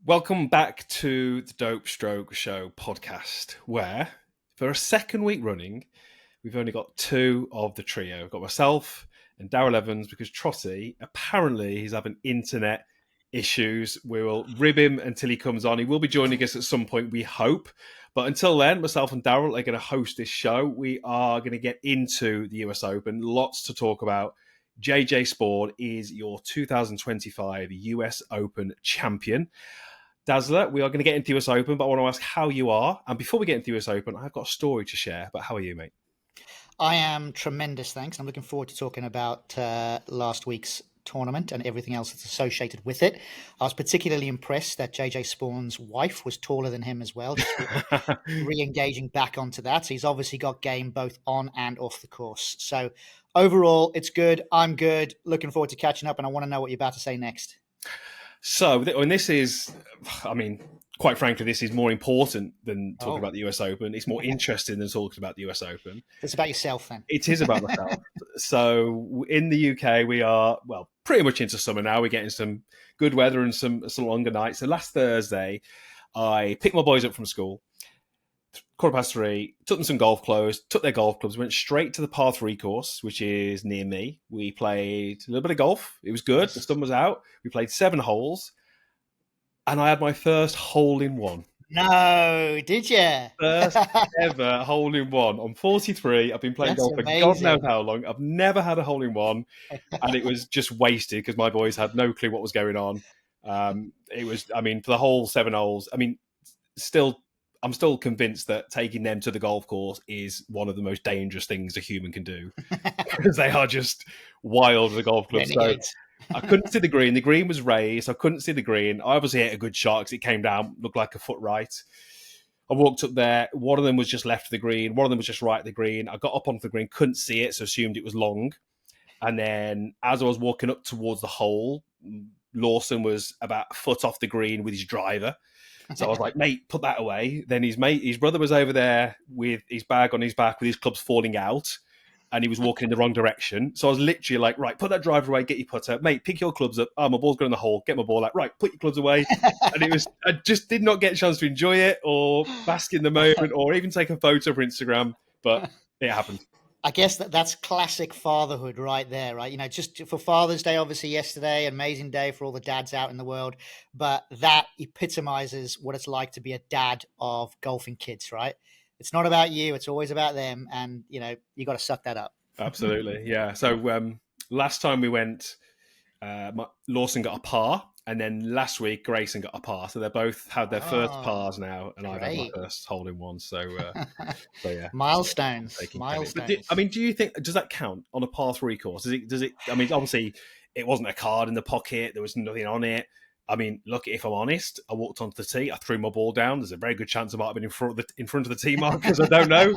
Welcome back to the Dope Stroke Show podcast, where for a second week running, we've only got two of the trio. We've got myself and Darryl Evans because Trotty, apparently he's having internet issues. We will rib him until he comes on. He will be joining us at some point, we hope. But until then, myself and Darryl are going to host this show. We are going to get into the US Open. Lots to talk about. JJ Spaun is your 2025 US Open champion. Dazzler, we are going to get into the US Open, but I want to ask how you are. And before we get into the US Open, I've got a story to share. But how are you, mate? I am tremendous, thanks. I'm looking forward to talking about last week's tournament and everything else that's associated with it. I was particularly impressed that JJ Spaun's wife was taller than him as well, just re-engaging back onto that. So he's obviously got game both on and off the course. So overall, it's good. I'm good. Looking forward to catching up, and I want to know what you're about to say next. So, and this is, quite frankly, this is more important than talking about the US Open. It's more interesting than talking about the US Open. It's about yourself, then. It is about myself. So, in the UK, we are, pretty much into summer now. We're getting some good weather and some longer nights. So, last Thursday, I picked my boys up from school. 3:15, took them some golf clothes, took their golf clubs, went straight to the par 3 course, which is near me. We played a little bit of golf. It was good. The sun was out. We played 7 holes. And I had my first hole-in-one. No, did you? First ever hole-in-one. I'm 43. I've been playing golf for God knows how long. I've never had a hole-in-one. And it was just wasted because my boys had no clue what was going on. It was, for the whole 7 holes, I'm still convinced that taking them to the golf course is one of the most dangerous things a human can do because they are just wild at the golf club. So I couldn't see the green. The green was raised. I couldn't see the green. I obviously hit a good shot because it came down, looked like a foot right. I walked up there. One of them was just left of the green. One of them was just right of the green. I got up onto the green, couldn't see it, so assumed it was long. And then as I was walking up towards the hole, Lawson was about a foot off the green with his driver. So I was like, mate, put that away. Then his brother was over there with his bag on his back with his clubs falling out, and he was walking in the wrong direction. So I was literally like, right, put that driver away, get your putter. Mate, pick your clubs up. Oh, my ball's going in the hole. Get my ball out. Right, put your clubs away. And I just did not get a chance to enjoy it or bask in the moment or even take a photo for Instagram, but it happened. I guess that's classic fatherhood right there, right? You know, just for Father's Day, obviously yesterday, amazing day for all the dads out in the world, but that epitomizes what it's like to be a dad of golfing kids, right? It's not about you. It's always about them. And, you know, you got to suck that up. Absolutely. Yeah. So last time we went, Lawson got a par. And then last week, Grayson got a par. So they both had their first pars now. And I've had my first hole-in-one. So yeah. Milestones. But do you think, does that count on a par 3 course? Does it? Obviously, it wasn't a card in the pocket. There was nothing on it. Look, if I'm honest, I walked onto the tee. I threw my ball down. There's a very good chance I might have been in front of the tee markers. I don't know.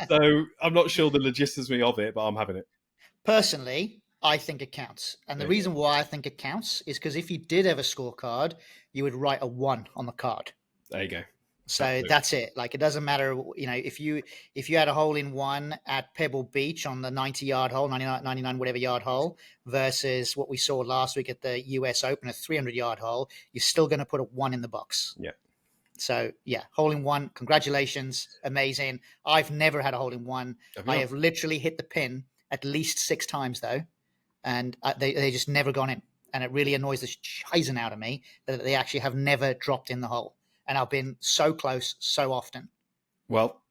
So I'm not sure the logistics of it, but I'm having it. Personally, I think it counts. And the reason why I think it counts is because if you did have a scorecard, you would write a 1 on the card. There you go. So absolutely. That's it. Like, it doesn't matter, you know, if you had a hole-in-one at Pebble Beach on the 90-yard hole, 99 whatever yard hole, versus what we saw last week at the US Open, a 300-yard hole, you're still going to put a 1 in the box. Yeah. So, yeah, hole-in-one, congratulations, amazing. I've never had a hole-in-one. I have literally hit the pin at least 6 times, though, and they just never gone in. And it really annoys the shizen out of me that they actually have never dropped in the hole. And I've been so close so often. Well,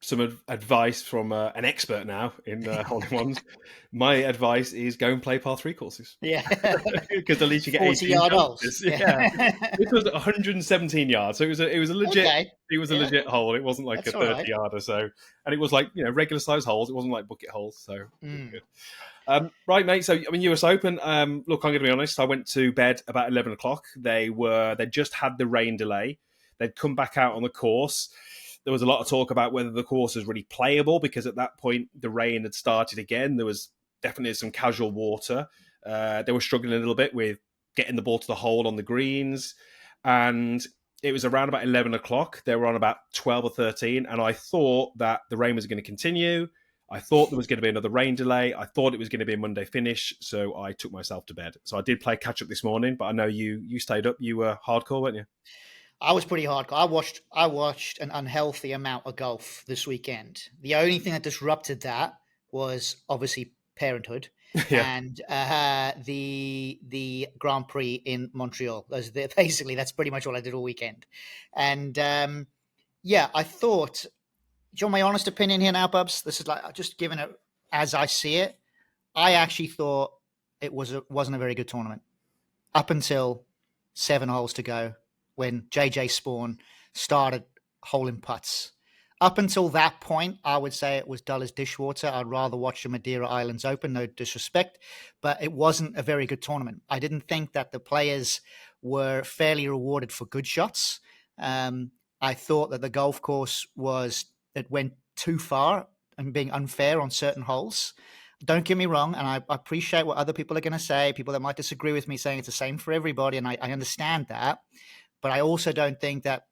some advice from an expert now in hole-in-ones. My advice is go and play par 3 courses. Yeah. Because at least you get 40-yard holes. Yeah. This was 117 yards. So it was a legit legit hole. It wasn't like that's a 30-yarder. So, and it was like, you know, regular size holes. It wasn't like bucket holes. So good. Right, mate. So, US Open, look, I'm going to be honest. I went to bed about 11 o'clock. They just had the rain delay. They'd come back out on the course. There was a lot of talk about whether the course was really playable because at that point the rain had started again. There was definitely some casual water. They were struggling a little bit with getting the ball to the hole on the greens. And it was around about 11 o'clock. They were on about 12 or 13. And I thought that the rain was going to continue. I thought there was going to be another rain delay. I thought it was going to be a Monday finish, so I took myself to bed. So I did play catch up this morning, but I know you stayed up. You were hardcore, weren't you? I was pretty hardcore. I watched an unhealthy amount of golf this weekend. The only thing that disrupted that was obviously parenthood Yeah. and the Grand Prix in Montreal. Basically, that's pretty much all I did all weekend. And yeah, I thought. Do you want my honest opinion here now, Bubs? This is like just giving it as I see it. I actually thought it wasn't a very good tournament up until 7 holes to go when JJ Spawn started holing putts. Up until that point, I would say it was dull as dishwater. I'd rather watch the Madeira Islands Open, no disrespect, but it wasn't a very good tournament. I didn't think that the players were fairly rewarded for good shots. I thought that the golf course it went too far and being unfair on certain holes. Don't get me wrong, and I appreciate what other people are going to say, people that might disagree with me saying it's the same for everybody, and I understand that. But I also don't think that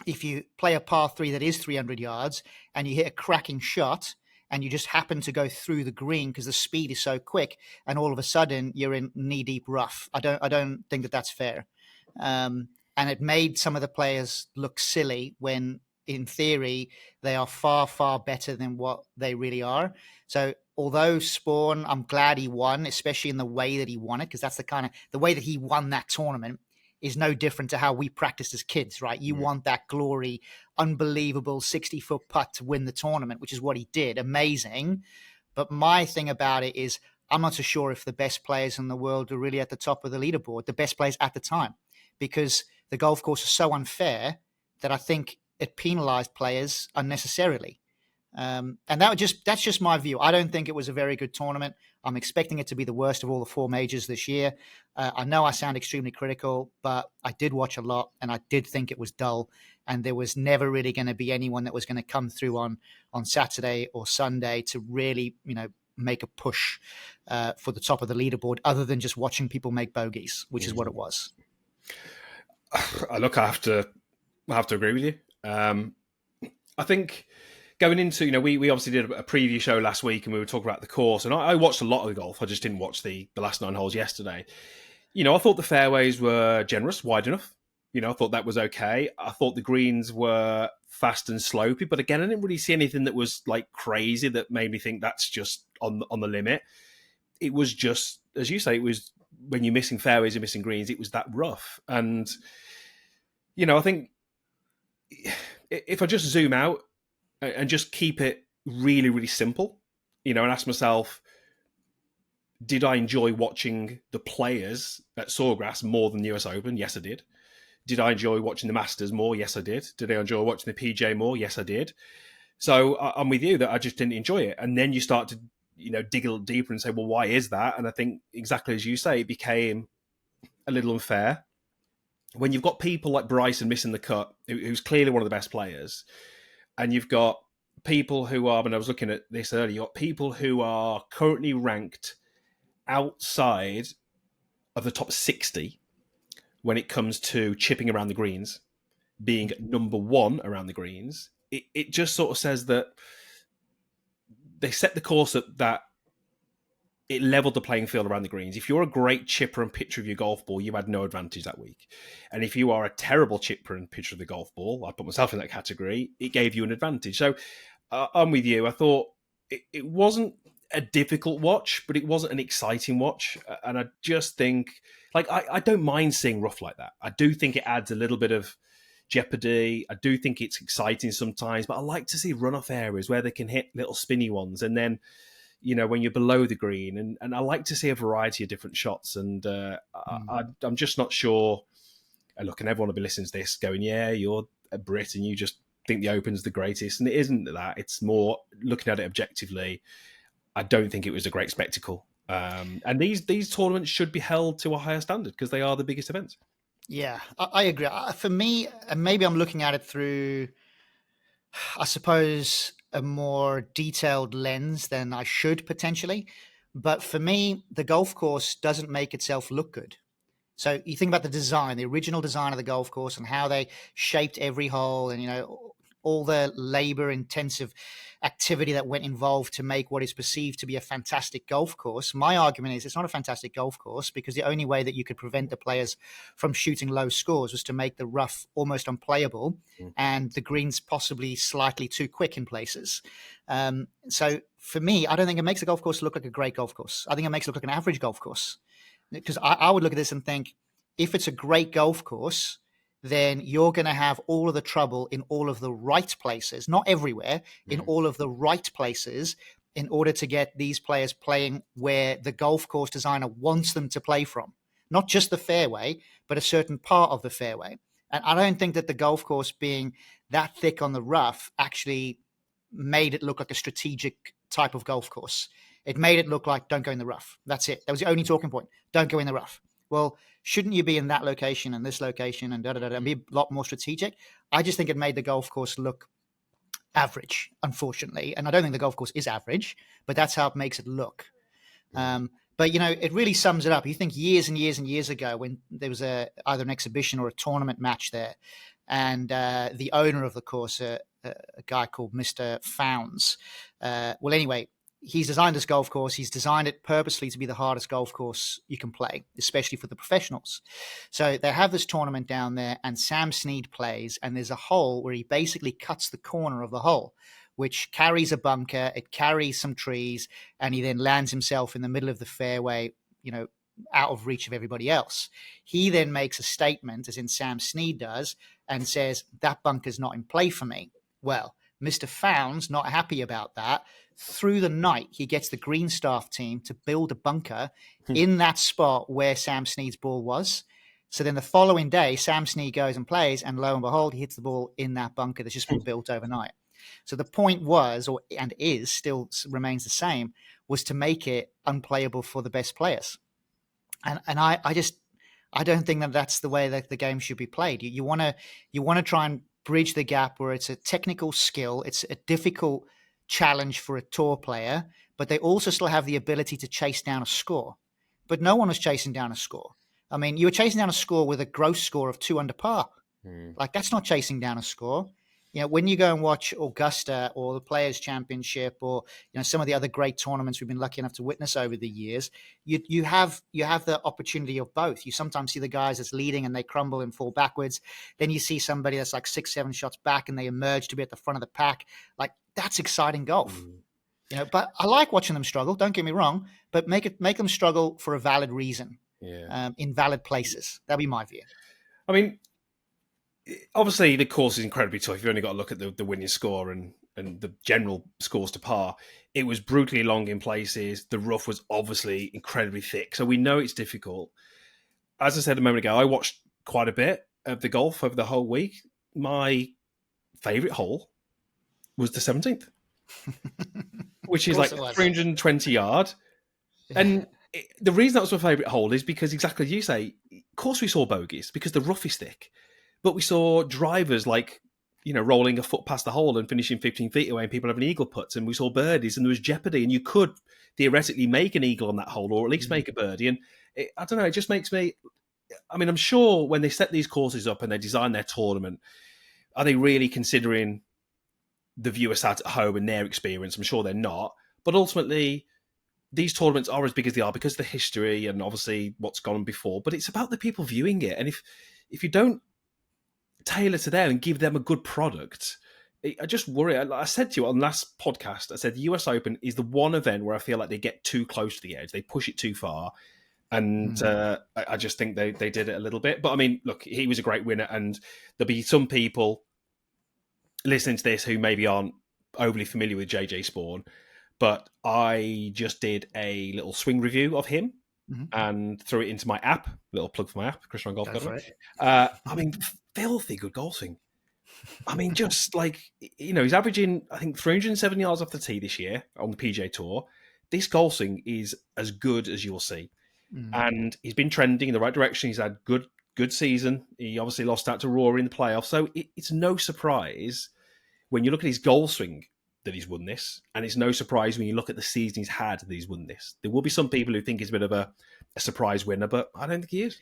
if you play a par 3 that is 300 yards and you hit a cracking shot and you just happen to go through the green because the speed is so quick and all of a sudden you're in knee-deep rough. I don't think that that's fair. And it made some of the players look silly when in theory, they are far, far better than what they really are. So although Spawn, I'm glad he won, especially in the way that he won it, because that's the way that he won that tournament is no different to how we practiced as kids, right? You want that glory, unbelievable 60-foot putt to win the tournament, which is what he did. Amazing. But my thing about it is I'm not so sure if the best players in the world are really at the top of the leaderboard, the best players at the time, because the golf course is so unfair that I think it penalized players unnecessarily. And that's just my view. I don't think it was a very good tournament. I'm expecting it to be the worst of all the 4 majors this year. I know I sound extremely critical, but I did watch a lot and I did think it was dull. And there was never really going to be anyone that was going to come through on Saturday or Sunday to really, make a push for the top of the leaderboard other than just watching people make bogeys, which is what it was. Look, I have to agree with you. I think going into, we obviously did a preview show last week and we were talking about the course, and I watched a lot of the golf. I just didn't watch the last 9 holes yesterday. I thought the fairways were generous, wide enough. I thought that was okay. I thought the greens were fast and slopey, but again, I didn't really see anything that was like crazy that made me think that's just on the limit. It was just, as you say, it was when you're missing fairways and missing greens, it was that rough. And, I think if I just zoom out and just keep it really, really simple, and ask myself, did I enjoy watching the players at Sawgrass more than the US Open? Yes, I did. Did I enjoy watching the Masters more? Yes, I did. Did I enjoy watching the PJ more? Yes, I did. So I'm with you that I just didn't enjoy it. And then you start to, dig a little deeper and say, well, why is that? And I think exactly as you say, it became a little unfair. When you've got people like Bryson missing the cut, who's clearly one of the best players, and you've got people who are, and I was looking at this earlier, you've got people who are currently ranked outside of the top 60 when it comes to chipping around the greens, being number 1 around the greens. It just sort of says that they set the course up that it leveled the playing field around the greens. If you're a great chipper and pitcher of your golf ball, you had no advantage that week. And if you are a terrible chipper and pitcher of the golf ball, I put myself in that category, it gave you an advantage. So I'm with you. I thought it wasn't a difficult watch, but it wasn't an exciting watch. And I just think, I don't mind seeing rough like that. I do think it adds a little bit of jeopardy. I do think it's exciting sometimes, but I like to see runoff areas where they can hit little spinny ones. And then, when you're below the green, and I like to see a variety of different shots. And I'm just not sure. Look, and everyone will be listening to this going, yeah, you're a Brit and you just think the Open's the greatest. And it isn't that. It's more looking at it objectively. I don't think it was a great spectacle. And these tournaments should be held to a higher standard because they are the biggest events. Yeah, I agree. For me, and maybe I'm looking at it through, I suppose, a more detailed lens than I should potentially. But for me, the golf course doesn't make itself look good. So you think about the design, the original design of the golf course and how they shaped every hole and, all the labor-intensive activity that went involved to make what is perceived to be a fantastic golf course. My argument is it's not a fantastic golf course because the only way that you could prevent the players from shooting low scores was to make the rough almost unplayable and the greens possibly slightly too quick in places. So for me, I don't think it makes a golf course look like a great golf course. I think it makes it look like an average golf course. Because I would look at this and think, if it's a great golf course, then you're going to have all of the trouble in all of the right places, not everywhere, in all of the right places in order to get these players playing where the golf course designer wants them to play from. Not just the fairway, but a certain part of the fairway. And I don't think that the golf course being that thick on the rough actually made it look like a strategic type of golf course. It made it look like don't go in the rough. That's it. That was the only talking point. Don't go in the rough. Well, shouldn't you be in that location and this location and and be a lot more strategic? I just think it made the golf course look average, unfortunately. And I don't think the golf course is average, but that's how it makes it look. But, it really sums it up. You think years and years and years ago when there was either an exhibition or a tournament match there, and the owner of the course, a guy called Mr. Founds, anyway, he's designed this golf course. He's designed it purposely to be the hardest golf course you can play, especially for the professionals. So they have this tournament down there, and Sam Snead plays, and there's a hole where he basically cuts the corner of the hole, which carries a bunker, it carries some trees, and he then lands himself in the middle of the fairway, out of reach of everybody else. He then makes a statement, as in Sam Snead does, and says, that bunker's not in play for me. Well, Mr. Founds, not happy about that, through the night, he gets the green staff team to build a bunker in that spot where Sam Snead's ball was. So then the following day, Sam Snead goes and plays, and lo and behold, he hits the ball in that bunker that's just been built overnight. So the point was, and is still remains the same, was to make it unplayable for the best players. And I don't think that that's the way that the game should be played. You want to try and bridge the gap where it's a technical skill, it's a difficult challenge for a tour player, but they also still have the ability to chase down a score. But no one was chasing down a score. I mean, you were chasing down a score with a gross score of 2 under par. Like, that's not chasing down a score. When you go and watch Augusta or the Players' Championship or some of the other great tournaments we've been lucky enough to witness over the years, you have the opportunity of both. You sometimes see the guys that's leading and they crumble and fall backwards. Then you see somebody that's like 6-7 shots back and they emerge to be at the front of the pack. Like, that's exciting golf. But I like watching them struggle. Don't get me wrong, but make them struggle for a valid reason. In valid places. That'd be my view. I mean, obviously the course is incredibly tough. You've only got to look at the winning score and the general scores to par. It was brutally long in places. The rough was obviously incredibly thick. So we know it's difficult. As I said a moment ago, I watched quite a bit of the golf over the whole week. My favourite hole was the 17th, which is like 320 yard. And the reason that was my favourite hole is because exactly as you say, of course we saw bogeys because the rough is thick. But we saw drivers rolling a foot past the hole and finishing 15 feet away and people having eagle putts. And we saw birdies and there was jeopardy. And you could theoretically make an eagle on that hole or at least make a birdie. And I don't know, it just makes me... I mean, I'm sure when they set these courses up and they design their tournament, are they really considering the viewer sat at home and their experience? I'm sure they're not. But ultimately, these tournaments are as big as they are because of the history and obviously what's gone on before. But it's about the people viewing it. And if you don't tailor to them and give them a good product, I just worry. I said to you on last podcast, I said the US Open is the one event where I feel like they get too close to the edge. They push it too far. And I just think they did it a little bit. But I mean, look, he was a great winner. And there'll be some people listening to this who maybe aren't overly familiar with JJ Spawn. But I just did a little swing review of him and threw it into my app. Little plug for my app, Chris and Golf. I mean, filthy good golfing. I mean, just like, he's averaging, I think, 307 yards off the tee this year on the PGA Tour. This golfing is as good as you'll see. And he's been trending in the right direction. He's had good season. He obviously lost out to Rory in the playoffs. So it's no surprise when you look at his golf swing that he's won this. And it's no surprise when you look at the season he's had that he's won this. There will be some people who think he's a bit of a surprise winner, but I don't think he is.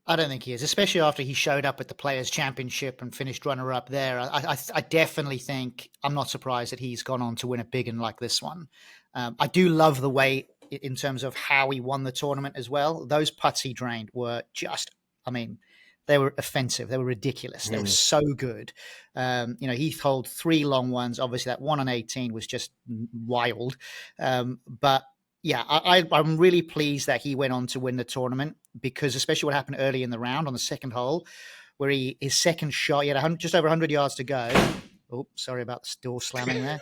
I don't think he is, especially after he showed up at the Players' Championship and finished runner-up there. I definitely think, I'm not surprised that he's gone on to win a big one like this one. I do love the way, in terms of how he won the tournament as well. Those putts he drained were just, I mean, they were offensive. They were ridiculous. They were so good. He holed 3 long ones. Obviously, that one on 18 was just wild. But yeah, I'm really pleased that he went on to win the tournament, because especially what happened early in the round on the second hole, where his second shot, he had just over 100 yards to go. Oh, sorry about the door slamming there.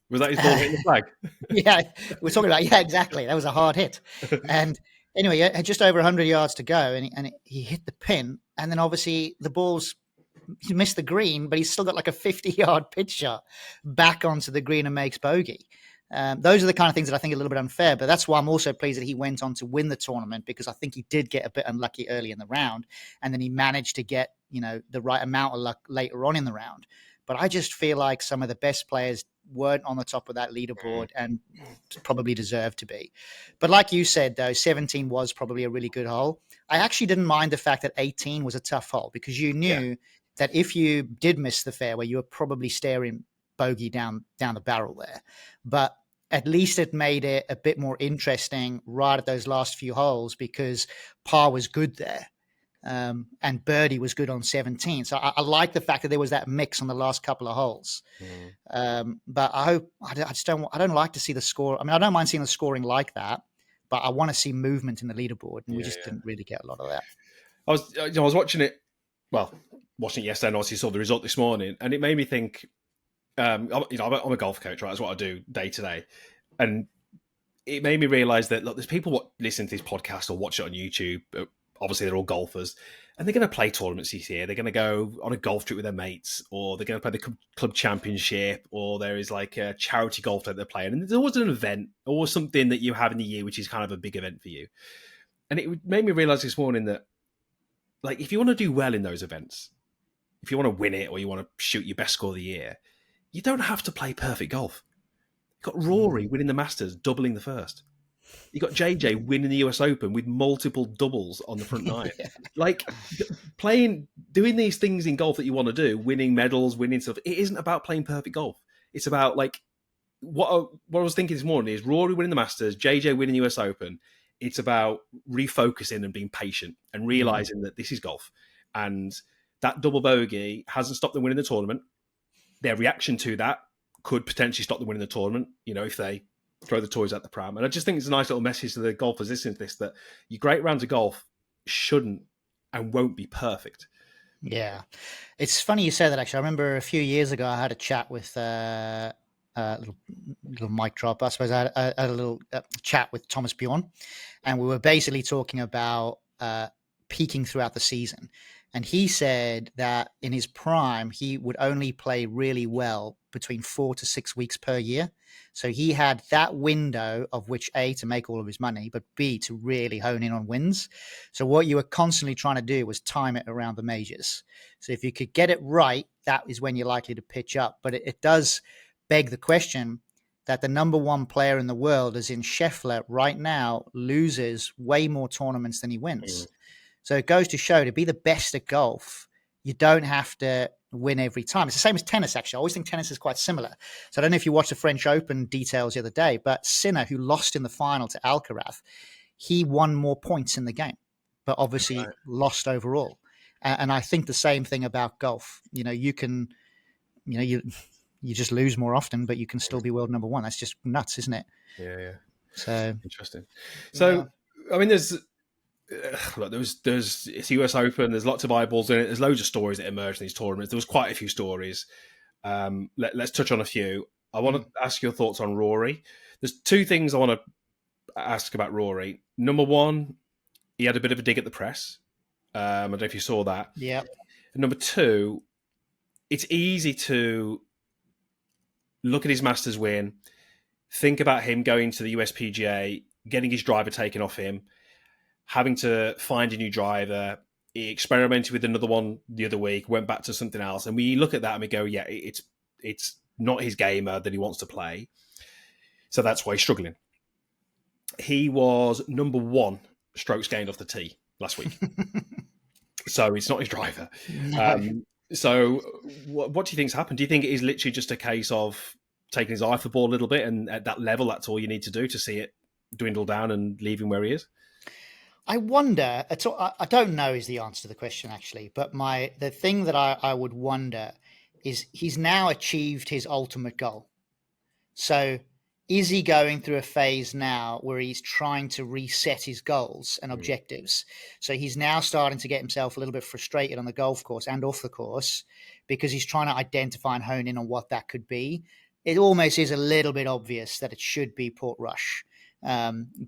Was that his ball hitting the flag? Yeah, we're talking about, yeah, exactly. That was a hard hit. And anyway, he had just over 100 yards to go, and he hit the pin. And then obviously he missed the green, but he's still got like a 50-yard pitch shot back onto the green and makes bogey. Those are the kind of things that I think are a little bit unfair, but that's why I'm also pleased that he went on to win the tournament, because I think he did get a bit unlucky early in the round, and then he managed to get, the right amount of luck later on in the round. But I just feel like some of the best players weren't on the top of that leaderboard and probably deserved to be. But like you said, though, 17 was probably a really good hole. I actually didn't mind the fact that 18 was a tough hole, because you knew that if you did miss the fairway, you were probably staring bogey down the barrel there. But at least it made it a bit more interesting right at those last few holes, because par was good there. And birdie was good on 17. So I like the fact that there was that mix on the last couple of holes. But I don't like to see the score. I mean, I don't mind seeing the scoring like that, but I want to see movement in the leaderboard. And we just didn't really get a lot of that. I was watching it yesterday, and obviously saw the result this morning, and it made me think, I'm a golf coach, right? That's what I do day to day. And it made me realize that, look, there's people listen to this podcast or watch it on YouTube. Obviously, they're all golfers, and they're going to play tournaments this year. They're going to go on a golf trip with their mates, or they're going to play the club championship, or there is like a charity golf that they're playing. And there's always an event or something that you have in the year, which is kind of a big event for you. And it made me realize this morning that, like, if you want to do well in those events, if you want to win it, or you want to shoot your best score of the year, you don't have to play perfect golf. You've got Rory winning the Masters, doubling the first. You got JJ winning the US Open with multiple doubles on the front nine. Like, doing these things in golf that you want to do, winning medals, winning stuff, it isn't about playing perfect golf. It's about, like, what I was thinking this morning is Rory winning the Masters, JJ winning the US Open. It's about refocusing and being patient and realizing that this is golf. And that double bogey hasn't stopped them winning the tournament. Their reaction to that could potentially stop them winning the tournament, if they throw the toys at the pram. And I just think it's a nice little message to the golfers listening to this, that your great rounds of golf shouldn't and won't be perfect. Yeah. It's funny you say that, actually. I remember a few years ago, I had a chat with a little mic drop, I suppose. I had a little chat with Thomas Bjorn, and we were basically talking about peaking throughout the season. And he said that in his prime, he would only play really well between 4 to 6 weeks per year. So he had that window of which, A, to make all of his money, but B, to really hone in on wins. So what you were constantly trying to do was time it around the majors. So if you could get it right, that is when you're likely to pitch up. But it does beg the question that the number one player in the world, as in Scheffler, right now loses way more tournaments than he wins. So it goes to show, to be the best at golf, you don't have to win every time. It's the same as tennis, actually. I always think tennis is quite similar. So I don't know if you watched the French Open details the other day, but Sinner, who lost in the final to Alcaraz, he won more points in the game, but obviously lost overall. And I think the same thing about golf. You can, you just lose more often, but you can still be world number one. That's just nuts, isn't it? Yeah. So interesting. So, I mean, there's it's US Open. There's lots of eyeballs in it. There's loads of stories that emerged in these tournaments. There was quite a few stories. Let's touch on a few. I want to ask your thoughts on Rory. There's 2 things I want to ask about Rory. Number one, he had a bit of a dig at the press. I don't know if you saw that. Yeah. And number 2, it's easy to look at his Masters win, think about him going to the USPGA, getting his driver taken off him, having to find a new driver. He experimented with another one the other week, went back to something else. And we look at that and we go, yeah, it's not his game that he wants to play. So that's why he's struggling. He was number 1 strokes gained off the tee last week. So it's not his driver. No. So what do you think's happened? Do you think it is literally just a case of taking his eye off the ball a little bit, and at that level, that's all you need to do to see it dwindle down and leave him where he is? I wonder. I don't know is the answer to the question, actually. But the thing that I would wonder is he's now achieved his ultimate goal. So is he going through a phase now where he's trying to reset his goals and objectives? So he's now starting to get himself a little bit frustrated on the golf course and off the course because he's trying to identify and hone in on what that could be. It almost is a little bit obvious that it should be Portrush.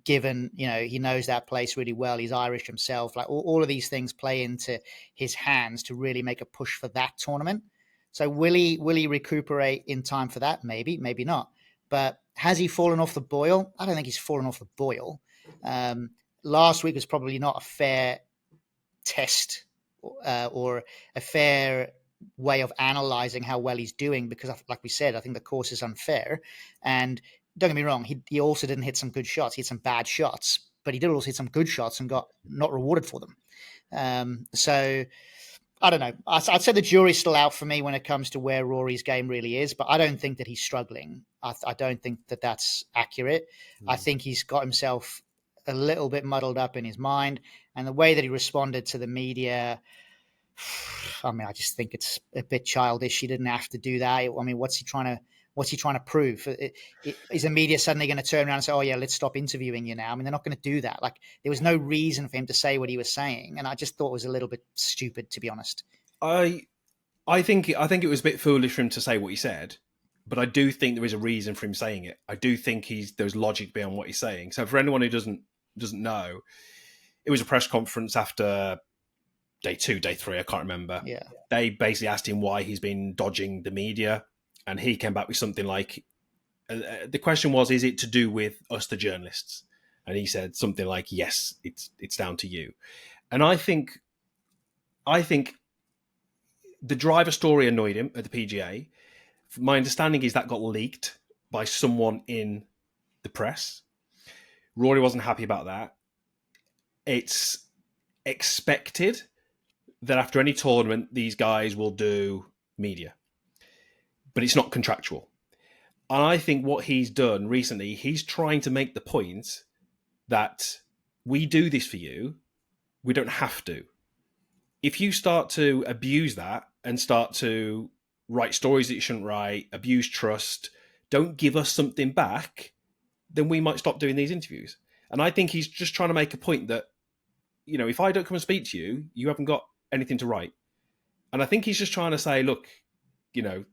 Given, he knows that place really well. He's Irish himself. Like all of these things play into his hands to really make a push for that tournament. So will he recuperate in time for that? Maybe, maybe not. But has he fallen off the boil? I don't think he's fallen off the boil. Last week was probably not a fair test or a fair way of analyzing how well he's doing because, like we said, I think the course is unfair. And don't get me wrong, he also didn't hit some good shots. He hit some bad shots, but he did also hit some good shots and got not rewarded for them. So I don't know. I'd say the jury's still out for me when it comes to where Rory's game really is, but I don't think that he's struggling. I don't think that that's accurate. I think he's got himself a little bit muddled up in his mind, and the way that he responded to the media, I mean, I just think it's a bit childish. He didn't have to do that. I mean, what's he trying to prove? Is the media suddenly going to turn around and say, "Oh yeah, let's stop interviewing you now"? I mean, they're not going to do that. Like, there was no reason for him to say what he was saying, and I just thought it was a little bit stupid, to be honest. I think it was a bit foolish for him to say what he said, but I do think there is a reason for him saying it. I do think there's logic beyond what he's saying. So for anyone who doesn't know, it was a press conference after day 2, day 3, I can't remember. Yeah, they basically asked him why he's been dodging the media. And he came back with something like, the question was, is it to do with us, the journalists? And he said something like, yes, it's down to you. And I think the driver story annoyed him at the PGA. My understanding is that got leaked by someone in the press. Rory wasn't happy about that. It's expected that after any tournament, these guys will do media. But it's not contractual. And I think what he's done recently, he's trying to make the point that we do this for you. We don't have to. If you start to abuse that and start to write stories that you shouldn't write, abuse trust, don't give us something back, then we might stop doing these interviews. And I think he's just trying to make a point that, if I don't come and speak to you, you haven't got anything to write. And I think he's just trying to say, look,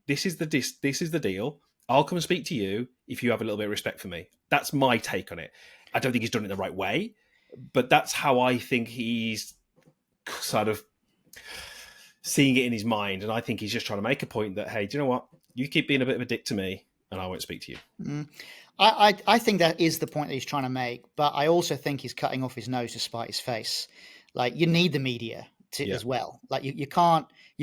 this is the deal. I'll come and speak to you if you have a little bit of respect for me. That's my take on it. I don't think he's done it the right way, but that's how I think he's sort of seeing it in his mind. And I think he's just trying to make a point that, hey, do you know what? You keep being a bit of a dick to me and I won't speak to you. I think that is the point that he's trying to make, but I also think he's cutting off his nose to spite his face. Like, you need the media as well. Like, you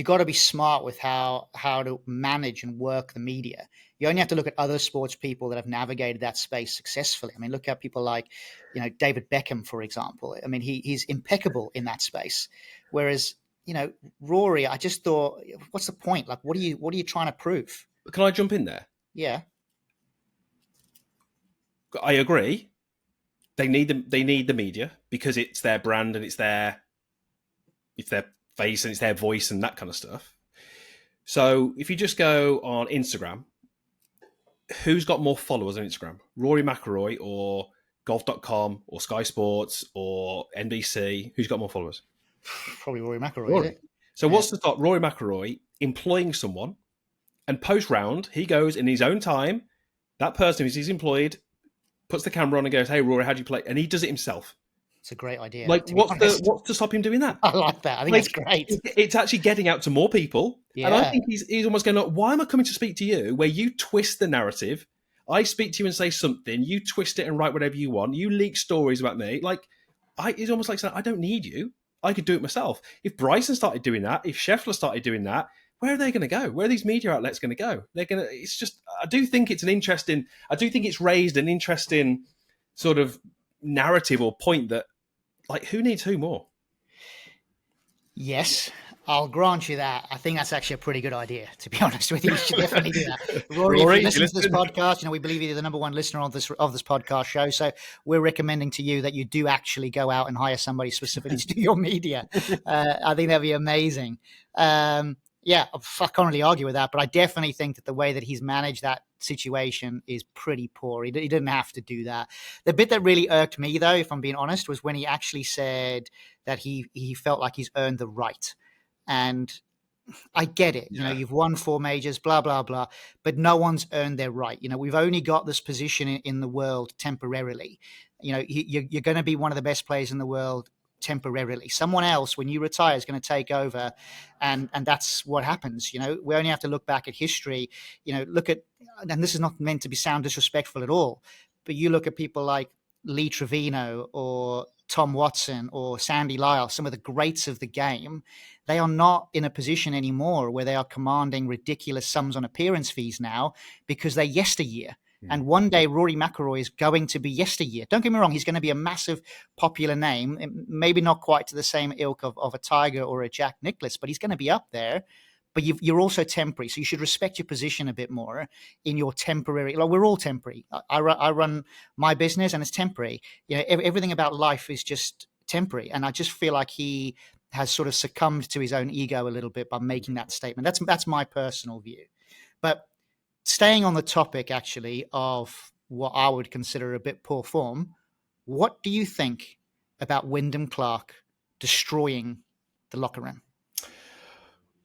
got to be smart with how to manage and work the media. You only have to look at other sports people that have navigated that space successfully. I mean, look at people like, David Beckham, for example. I mean, he's impeccable in that space. Whereas, Rory, I just thought, what's the point? Like, what are you trying to prove? Can I jump in there? Yeah. I agree. They need the media because it's their brand and it's their face and it's their voice and that kind of stuff. So if you just go on Instagram, who's got more followers on Instagram? Rory McIlroy or golf.com or Sky Sports or NBC? Who's got more followers? Probably Rory McIlroy. Rory. So what's to stop Rory McIlroy employing someone, and post-round, he goes in his own time, that person who's he's employed puts the camera on and goes, hey, Rory, how do you play? And he does it himself. It's a great idea. Like, what's to stop him doing that? I like that. I think that's great. It's actually getting out to more people. Yeah. And I think he's almost going, why am I coming to speak to you? Where you twist the narrative. I speak to you and say something. You twist it and write whatever you want. You leak stories about me. Like, it's almost like saying, I don't need you. I could do it myself. If Bryson started doing that, if Scheffler started doing that, where are they going to go? Where are these media outlets going to go? It's just, I do think it's raised an interesting sort of narrative or point that, like, who needs who more? Yes, I'll grant you that. I think that's actually a pretty good idea, to be honest with you. You should definitely do that. Rory, if you listen to this podcast, we believe you're the number one listener of this podcast show. So we're recommending to you that you do actually go out and hire somebody specifically to do your media. I think that'd be amazing. Yeah, I can't really argue with that, but I definitely think that the way that he's managed that situation is pretty poor. He didn't have to do that. The bit that really irked me, though, if I'm being honest, was when he actually said that he felt like he's earned the right. And I get it. You know, you've won 4 majors, blah, blah, blah, but no one's earned their right. You know, we've only got this position in the world temporarily. You know, you're going to be one of the best players in the world temporarily. Someone else, when you retire, is going to take over, and that's what happens. You know, we only have to look back at history. You know, look at, and this is not meant to be sound disrespectful at all, but you look at people like Lee Trevino or Tom Watson or Sandy Lyle, some of the greats of the game. They are not in a position anymore where they are commanding ridiculous sums on appearance fees now because they're yesteryear. And one day Rory McIlroy is going to be yesteryear. Don't get me wrong, he's going to be a massive popular name, maybe not quite to the same ilk of a Tiger or a Jack Nicklaus, but he's going to be up there. But you're also temporary, so you should respect your position a bit more in your temporary. Like, we're all temporary. I run my business, and it's temporary. You know, everything about life is just temporary, and I just feel like he has sort of succumbed to his own ego a little bit by making that statement. That's my personal view. But staying on the topic, actually, of what I would consider a bit poor form, what do you think about Wyndham Clark destroying the locker room?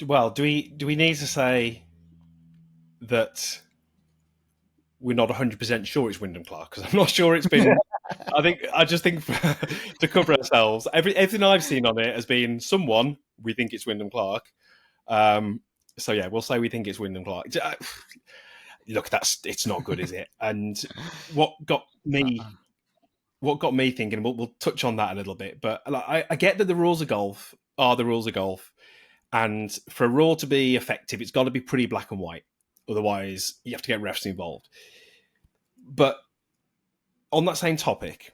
Well, do we need to say that we're not 100% sure it's Wyndham Clark? Because I'm not sure it's been. I just think to cover ourselves, everything I've seen on it has been someone we think it's Wyndham Clark. So yeah, we'll say we think it's Wyndham Clark. Look, it's not good, is it? And what got me thinking, we'll touch on that a little bit, but I get that the rules of golf are the rules of golf, and for a rule to be effective, it's got to be pretty black and white. Otherwise, you have to get refs involved. But on that same topic,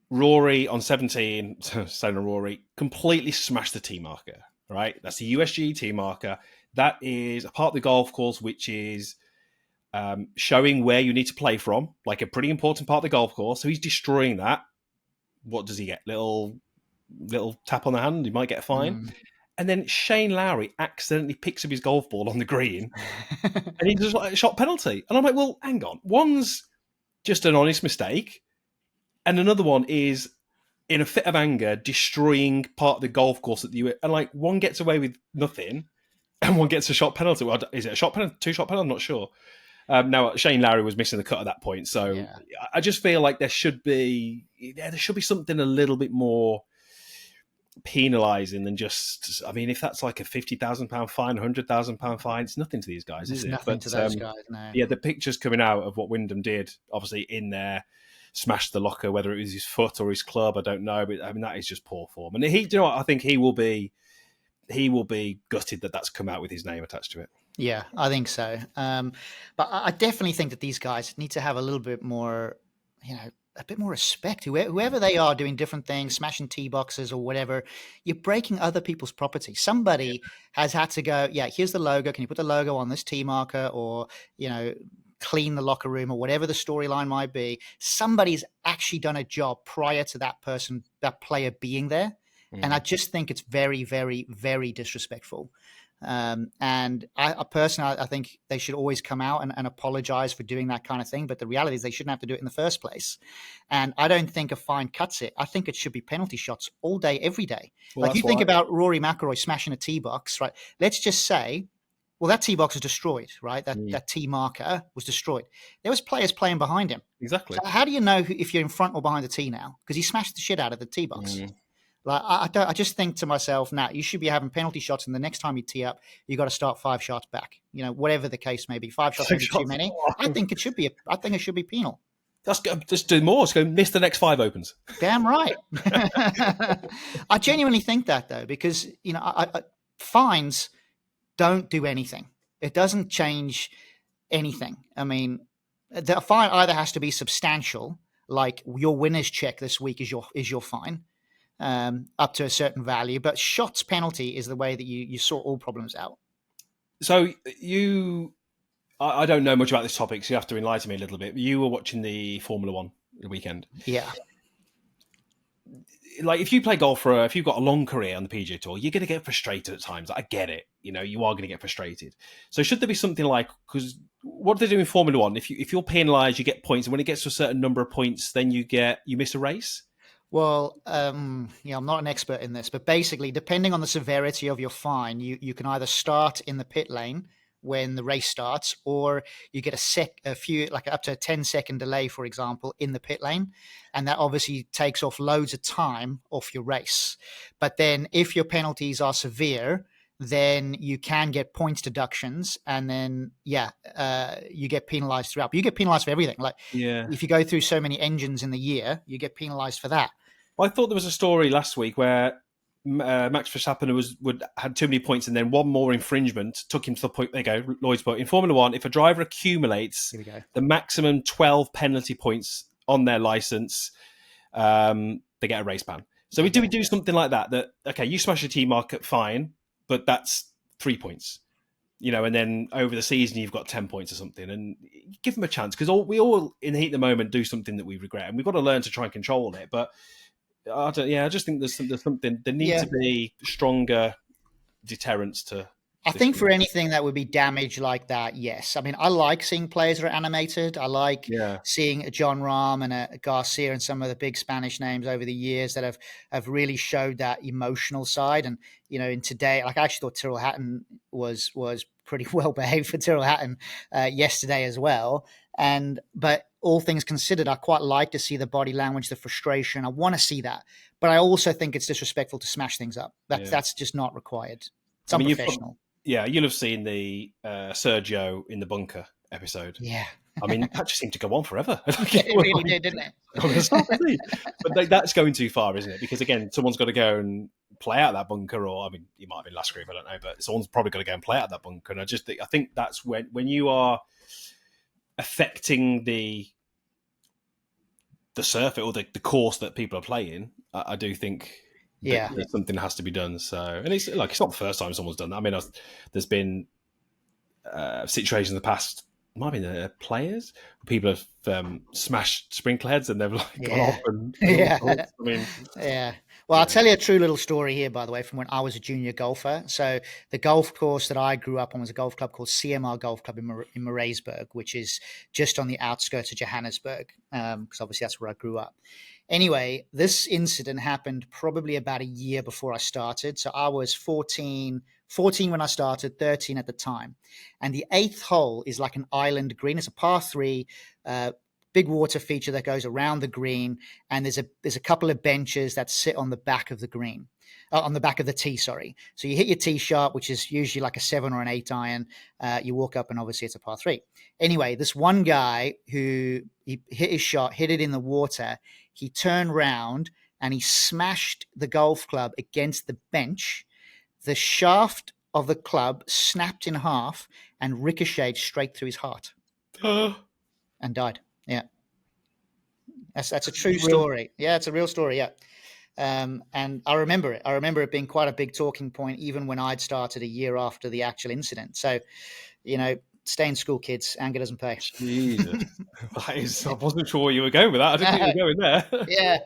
Rory on 17, Rory completely smashed the tee marker. Right, that's the USG tee marker. That is a part of the golf course which is showing where you need to play from, like a pretty important part of the golf course. So he's destroying that. What does he get? Little tap on the hand. He might get a fine. And then Shane Lowry accidentally picks up his golf ball on the green, and he does like a shot penalty. And I'm like, well, hang on. One's just an honest mistake, and another one is in a fit of anger destroying part of the golf course and like one gets away with nothing, and one gets a shot penalty. Well, is it a shot penalty, 2 shot penalty? I'm not sure. Now Shane Lowry was missing the cut at that point, so I just feel like there should be something a little bit more penalising than just. I mean, if that's like a £50,000 fine, £100,000 fine, it's nothing to these guys, is it? Nothing to those guys. No. Yeah, the pictures coming out of what Wyndham did, obviously in there, smashed the locker, whether it was his foot or his club, I don't know, but I mean that is just poor form. And you know what? I think he will be gutted that that's come out with his name attached to it. Yeah, I think so. But I definitely think that these guys need to have a little bit more, a bit more respect. Whoever they are doing different things, smashing tee boxes or whatever, you're breaking other people's property. Somebody has had to go, here's the logo. Can you put the logo on this tee marker, or, clean the locker room, or whatever the storyline might be? Somebody's actually done a job prior to that player being there. And I just think it's very, very, very disrespectful. And I personally, I think they should always come out and apologize for doing that kind of thing. But the reality is they shouldn't have to do it in the first place. And I don't think a fine cuts it. I think it should be penalty shots all day, every day. Well, like you think about Rory McIlroy smashing a tee box, right? Let's just say, well, that tee box is destroyed, right? That tee marker was destroyed. There was players playing behind him. Exactly. So how do you know if you're in front or behind the tee now? Because he smashed the shit out of the tee box. Like I just think to myself, you should be having penalty shots, and the next time you tee up, you got to start 5 shots back. Whatever the case may be, 5 shots may be too many. I think it should be penal. Just do more. Let's go miss the next 5 opens. Damn right. I genuinely think that, though, because fines don't do anything. It doesn't change anything. I mean, the fine either has to be substantial, like your winner's check this week is your fine. up to a certain value, but shots penalty is the way that you sort all problems out. So I don't know much about this topic, so you have to enlighten me a little bit. You were watching the Formula One the weekend. Yeah. Like, if you play golf if you've got a long career on the PGA Tour, you're going to get frustrated at times. I get it. You are going to get frustrated. So should there be something like, because what do they do in Formula One? If you're penalised, you get points, and when it gets to a certain number of points, then you miss a race? Well, I'm not an expert in this, but basically, depending on the severity of your fine, you can either start in the pit lane when the race starts, or you get a few, like up to a 10-second delay, for example, in the pit lane. And that obviously takes off loads of time off your race. But then if your penalties are severe, then you can get points deductions, and then you get penalized throughout. But you get penalized for everything. Like, if you go through so many engines in the year, you get penalized for that. Well, I thought there was a story last week where Max Verstappen had too many points, and then one more infringement took him to the point. There you go, Lloyd's put in Formula One. If a driver accumulates the maximum 12 penalty points on their license, they get a race ban. So we do something like that. That okay, you smash a T market, fine, but that's 3 points. And then over the season you've got 10 points or something, and give them a chance, because we all in the heat of the moment do something that we regret, and we've got to learn to try and control it. But I just think there's something. There needs to be stronger deterrents to. I think for anything that would be damage like that, yes. I mean, I like seeing players that are animated. I like seeing a John Rahm and a Garcia and some of the big Spanish names over the years that have really showed that emotional side. And in today, like, I actually thought Tyrrell Hatton was pretty well behaved for Tyrrell Hatton yesterday as well. But all things considered, I quite like to see the body language, the frustration. I want to see that, but I also think it's disrespectful to smash things up. That's just not required. It's unprofessional. You'll have seen the Sergio in the bunker episode. Yeah. I mean, that just seemed to go on forever. It really did, didn't it? But that's going too far, isn't it? Because again, someone's got to go and play out that bunker, or I mean, you might have been last group, I don't know, but someone's probably got to go and play out that bunker. And I think that's when you are affecting the surface or the course that people are playing. I do think. That something has to be done. So, and it's not the first time someone's done that. I mean, there's been situations in the past. It might have been the players. People have smashed sprinkler heads and they've gone off. And I mean, Well, I'll tell you a true little story here, by the way, from when I was a junior golfer. So the golf course that I grew up on was a golf club called CMR Golf Club in Moraesburg, which is just on the outskirts of Johannesburg, because obviously that's where I grew up. Anyway, this incident happened probably about a year before I started. So I was 14 when I started, 13 at the time. And the 8th hole is like an island green. It's a par 3, big water feature that goes around the green. And there's a couple of benches that sit on the back of the green, on the back of the tee, sorry. So you hit your tee shot, which is usually like a 7 or an 8 iron. You walk up and obviously it's a par 3. Anyway, this one guy who he hit his shot, hit it in the water. He turned round and he smashed the golf club against the bench. The shaft of the club snapped in half and ricocheted straight through his heart and died. Yeah. That's a true story. Yeah, it's a real story. Yeah. And I remember it. I remember it being quite a big talking point, even when I'd started a year after the actual incident. So, stay in school, kids. Anger doesn't pay. Jesus. I wasn't sure where you were going with that. I didn't think you were going there. Yeah.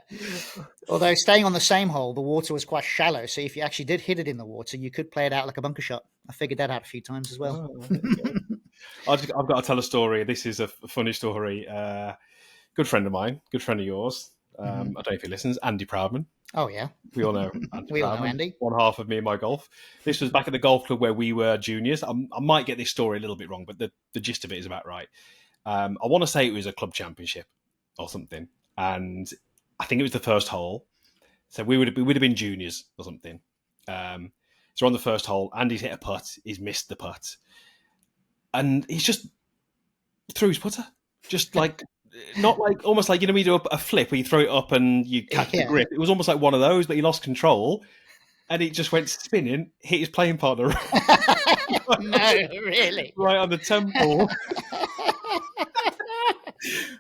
Although staying on the same hole, the water was quite shallow. So if you actually did hit it in the water, you could play it out like a bunker shot. I figured that out a few times as well. I've got to tell a story. This is a funny story. Good friend of mine, good friend of yours. I don't know if he listens, Andy Proudman. Oh, yeah. We all know Andy. We all know Andy. One half of me in my golf. This was back at the golf club where we were juniors. I might get this story a little bit wrong, but the gist of it is about right. I want to say it was a club championship or something. And I think it was the first hole. So we would have been juniors or something. So on the first hole, Andy's hit a putt. He's missed the putt. And he's just threw his putter. Just like... Not like, almost like, when you do a flip where you throw it up and you catch the grip. It was almost like one of those, but he lost control and it just went spinning, hit his playing partner. No, really? Right on the temple.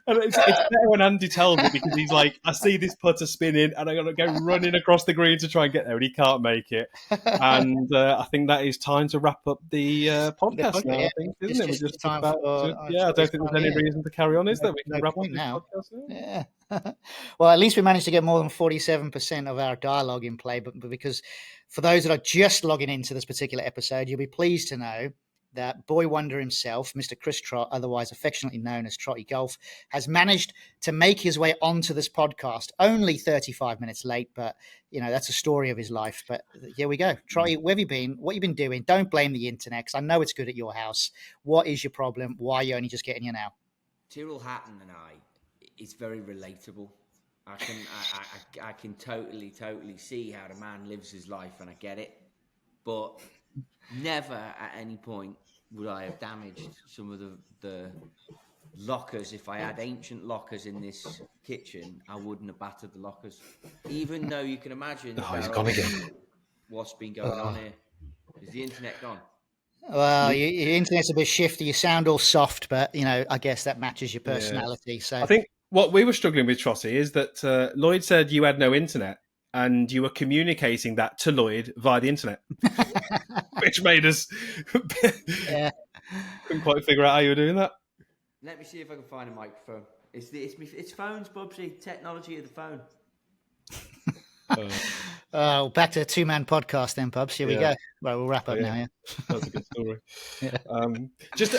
And it's better when Andy tells me because he's like, I see this putter spinning and I'm going to go running across the green to try and get there, and he can't make it. And I think that is time to wrap up the podcast now, I think, isn't it? We're just time about for, I don't think there's any reason to carry on, is there? We can wrap up this now. podcast now. Yeah. Well, at least we managed to get more than 47% of our dialogue in play, but because for those that are just logging into this particular episode, you'll be pleased to know that boy wonder himself, Mr. Chris Trott, otherwise affectionately known as Trotty Golf, has managed to make his way onto this podcast. Only 35 minutes late, but that's a story of his life. But here we go. Trotty, where have you been? What have you been doing? Don't blame the internet, because I know it's good at your house. What is your problem? Why are you only just getting here now? Tyrrell Hatton and I, it's very relatable. I can totally see how the man lives his life, and I get it. But never at any point would I have damaged some of the lockers. If I had ancient lockers in this kitchen, I wouldn't have battered the lockers. Even though you can imagine he's gone again. What's been going on here. Is the internet gone? Well, your internet's a bit shifty. You sound all soft, but I guess that matches your personality. Yeah. So I think what we were struggling with, Trotty, is that Lloyd said you had no internet, and you were communicating that to Lloyd via the internet, which made us couldn't quite figure out how you were doing that. Let me see if I can find a microphone. It's phones, Bubsy. Technology of the phone. Back to a two-man podcast then, Pubs. Here we go. Well, we'll wrap up now. Yeah, that's a good story. Just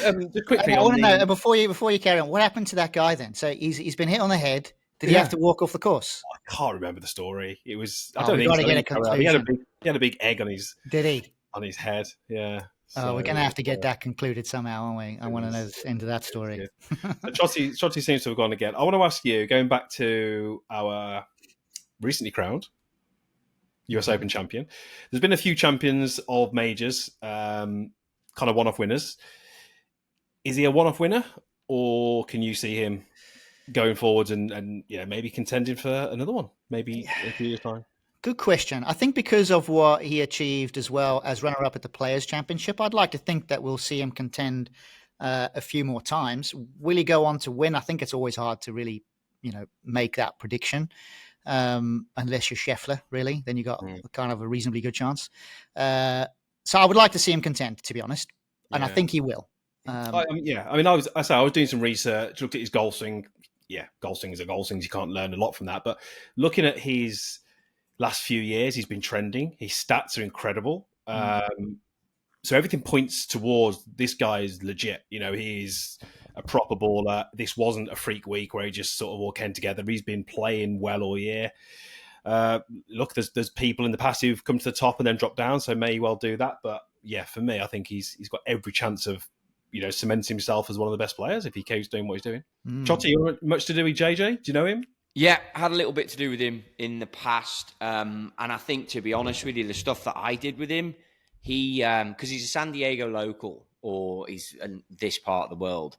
quickly, I want to know before you carry on, what happened to that guy then? So he's been hit on the head. Did he have to walk off the course? I can't remember the story. It was. I don't think so. Get a conclusion. He had a big egg on his. Did he? On his head. Yeah. So, we're going to have to get that concluded somehow, aren't we? I want to know the end of that story. Trotty seems to have gone again. I want to ask you, going back to our recently crowned US Open champion, there's been a few champions of majors, kind of one-off winners. Is he a one-off winner, or can you see him going forward and maybe contending for another one, maybe in a few years' time? Good question. I think because of what he achieved as well as runner-up at the Players' Championship, I'd like to think that we'll see him contend a few more times. Will he go on to win? I think it's always hard to really, make that prediction. Unless you're Scheffler, really, then you got kind of a reasonably good chance. So I would like to see him contend, to be honest, and I think he will. I was doing some research, looked at his golf swing. Yeah, golf swing is a golf swing. You can't learn a lot from that. But looking at his last few years, he's been trending. His stats are incredible. So everything points towards this guy is legit. He's a proper baller. This wasn't a freak week where he just sort of all came together. He's been playing well all year. Look, there's people in the past who've come to the top and then dropped down, so may well do that. But yeah, for me, I think he's got every chance of cementing himself as one of the best players if he keeps doing what he's doing. Trotty, you much to do with JJ? Do you know him? Yeah, had a little bit to do with him in the past. And I think, to be honest with you, the stuff that I did with him, he, because he's a San Diego local, or he's in this part of the world,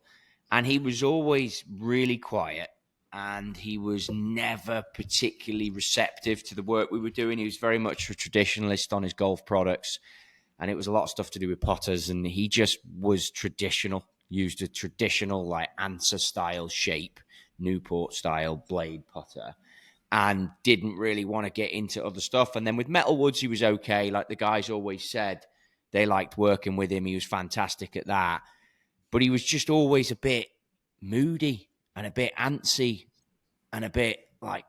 and he was always really quiet, and he was never particularly receptive to the work we were doing. He was very much a traditionalist on his golf products, and it was a lot of stuff to do with putters, and he just was traditional, used a traditional answer style shape, Newport style blade putter, and didn't really want to get into other stuff. And then with Metalwoods, he was okay. Like the guys always said, they liked working with him. He was fantastic at that. But he was just always a bit moody and a bit antsy and a bit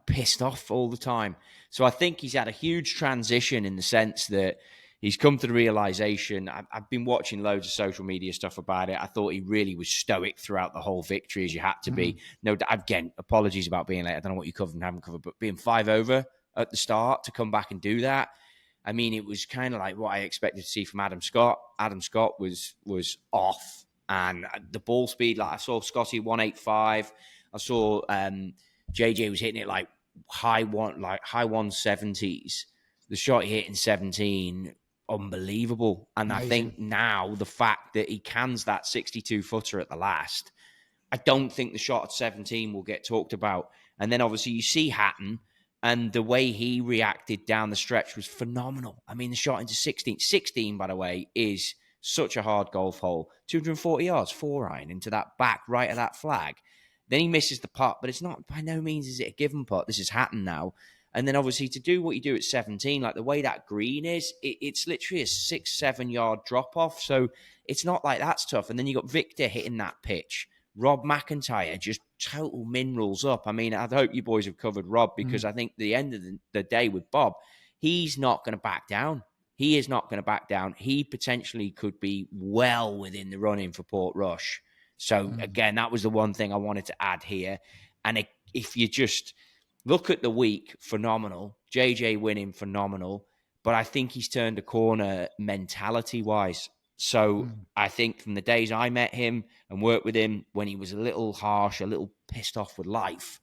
pissed off all the time. So I think he's had a huge transition in the sense that he's come to the realization. I've been watching loads of social media stuff about it. I thought he really was stoic throughout the whole victory, as you had to be. No, again, apologies about being late. I don't know what you covered and haven't covered, but being 5 over at the start to come back and do that. I mean, it was kind of like what I expected to see from Adam Scott. Adam Scott was off, and the ball speed, I saw Scotty 185. I saw JJ was hitting it high 170s. The shot he hit in 17, unbelievable. And amazing. I think now the fact that he cans that 62 footer at the last, I don't think the shot at 17 will get talked about. And then obviously you see Hatton, and the way he reacted down the stretch was phenomenal. I mean, the shot into 16. 16, by the way, is such a hard golf hole. 240 yards, 4-iron into that back right of that flag. Then he misses the putt, but it's not, by no means is it a given putt. This has happened now. And then obviously to do what you do at 17, like the way that green is, it's literally a 6-7 yard drop off. So it's not like that's tough. And then you got Victor hitting that pitch. Rob McIntyre just total minerals up. I mean, I hope you boys have covered Rob, because I think the end of the day with Bob, he's not going to back down. He is not going to back down. He potentially could be well within the running for Portrush. So again, that was the one thing I wanted to add here. And if you just look at the week, phenomenal. JJ winning, phenomenal. But I think he's turned a corner mentality-wise. So I think from the days I met him and worked with him when he was a little harsh, a little pissed off with life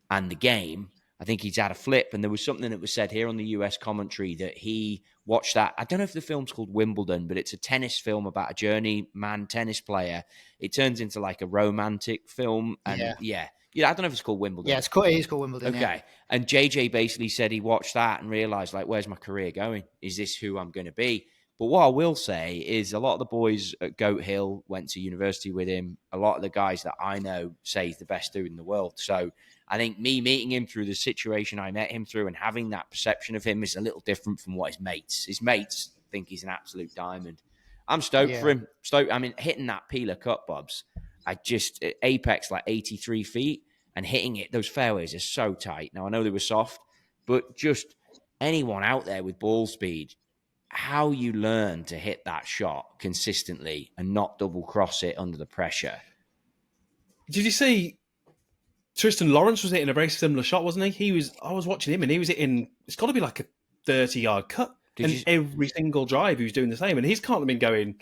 and the game, I think he's had a flip. And there was something that was said here on the US commentary that he watched that. I don't know if the film's called Wimbledon, but it's a tennis film about a journeyman tennis player. It turns into like a romantic film. And yeah, I don't know if it's called Wimbledon. Yeah, it is called Wimbledon. Okay. Yeah. And JJ basically said he watched that and realized, like, where's my career going? Is this who I'm going to be? But what I will say is a lot of the boys at Goat Hill went to university with him. A lot of the guys that I know say he's the best dude in the world. So I think me meeting him through the situation I met him through and having that perception of him is a little different from what his mates think he's an absolute diamond. I'm stoked for him. I mean, hitting that Peeler Cup, Bobs, apex like 83 feet and hitting it, those fairways are so tight. Now, I know they were soft, but just anyone out there with ball speed, how you learn to hit that shot consistently and not double cross it under the pressure. Did you see Tristan Lawrence was hitting a very similar shot, wasn't he? I was watching him and he was hitting, it's got to be like a 30-yard cut. Every single drive he was doing the same. And he's can't have been going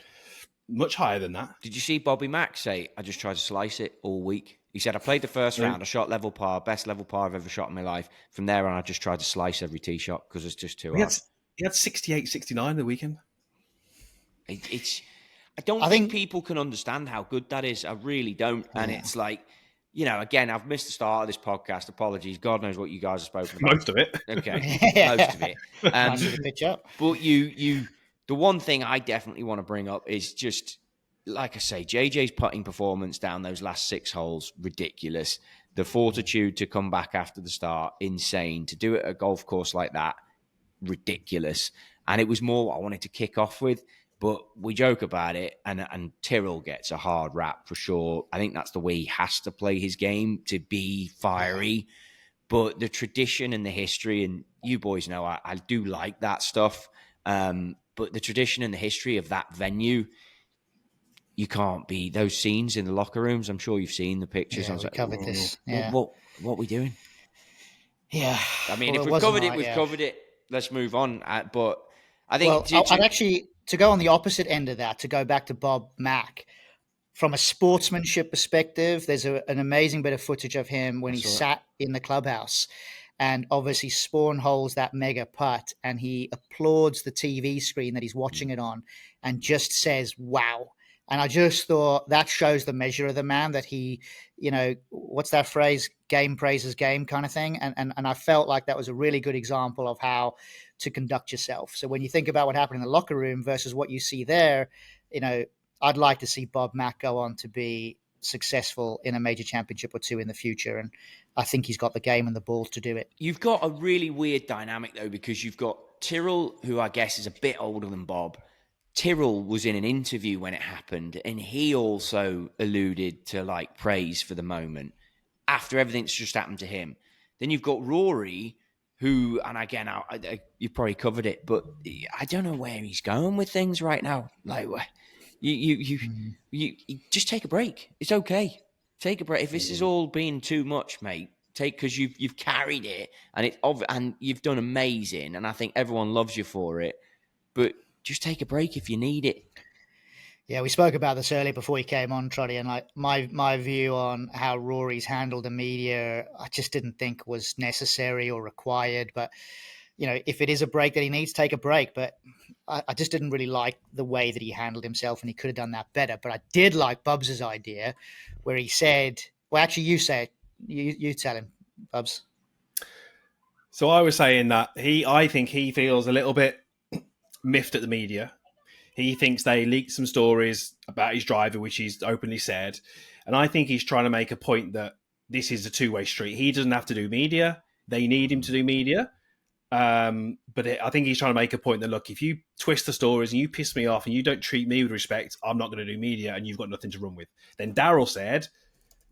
much higher than that. Did you see Bobby Mack say, I just tried to slice it all week? He said, I played the first round, I shot level par, best level par I've ever shot in my life. From there on, I just tried to slice every tee shot because it's just too hard. He had 68, 69 the weekend. I think people can understand how good that is. I really don't. And it's like, again, I've missed the start of this podcast. Apologies. God knows what you guys have spoken about. Most of it. Okay. Most of it. Nice to pitch up. But the one thing I definitely want to bring up is just, like I say, JJ's putting performance down those last 6 holes, ridiculous. The fortitude to come back after the start, insane. To do it at a golf course like that, ridiculous. And it was more what I wanted to kick off with, but we joke about it, and Tyrrell gets a hard rap for sure. I think that's the way he has to play his game, to be fiery. But the tradition and the history, and you boys know I do like that stuff, but the tradition and the history of that venue, you can't be those scenes in the locker rooms. I'm sure you've seen the pictures. Yeah, I was like, covered this. Yeah. What are we doing? Yeah. I mean, if we've covered it, we've covered it. Let's move on. But I think... I'd actually, to go on the opposite end of that, to go back to Bob Mack, from a sportsmanship perspective, there's an amazing bit of footage of him when he sat in the clubhouse and obviously Spawn holds that mega putt and he applauds the TV screen that he's watching it on and just says, wow. And I just thought that shows the measure of the man, that he, what's that phrase? Game praises game kind of thing. And I felt like that was a really good example of how to conduct yourself. So when you think about what happened in the locker room versus what you see there, I'd like to see Bob Mack go on to be successful in a major championship or two in the future. And I think he's got the game and the balls to do it. You've got a really weird dynamic though, because you've got Tyrrell, who I guess is a bit older than Bob. Tyrrell was in an interview when it happened, and he also alluded to like praise for the moment after everything that's just happened to him. Then you've got Rory, who, and again, you probably covered it, but I don't know where he's going with things right now. Like, you just take a break. It's okay. Take a break. If this is all being too much, mate, because you've carried it, and you've done amazing, and I think everyone loves you for it, but just take a break if you need it. Yeah, we spoke about this earlier before he came on, Truddy, and like my view on how Rory's handled the media, I just didn't think was necessary or required. But, if it is a break that he needs, take a break. But I just didn't really like the way that he handled himself, and he could have done that better. But I did like Bubs' idea where he said, well, actually, you say it. You tell him, Bubs. So I was saying that I think he feels a little bit miffed at the media. He thinks they leaked some stories about his driver, which he's openly said. And I think he's trying to make a point that this is a two-way street. He doesn't have to do media. They need him to do media. But I think he's trying to make a point that, look, if you twist the stories and you piss me off and you don't treat me with respect, I'm not going to do media and you've got nothing to run with. Then Daryl said,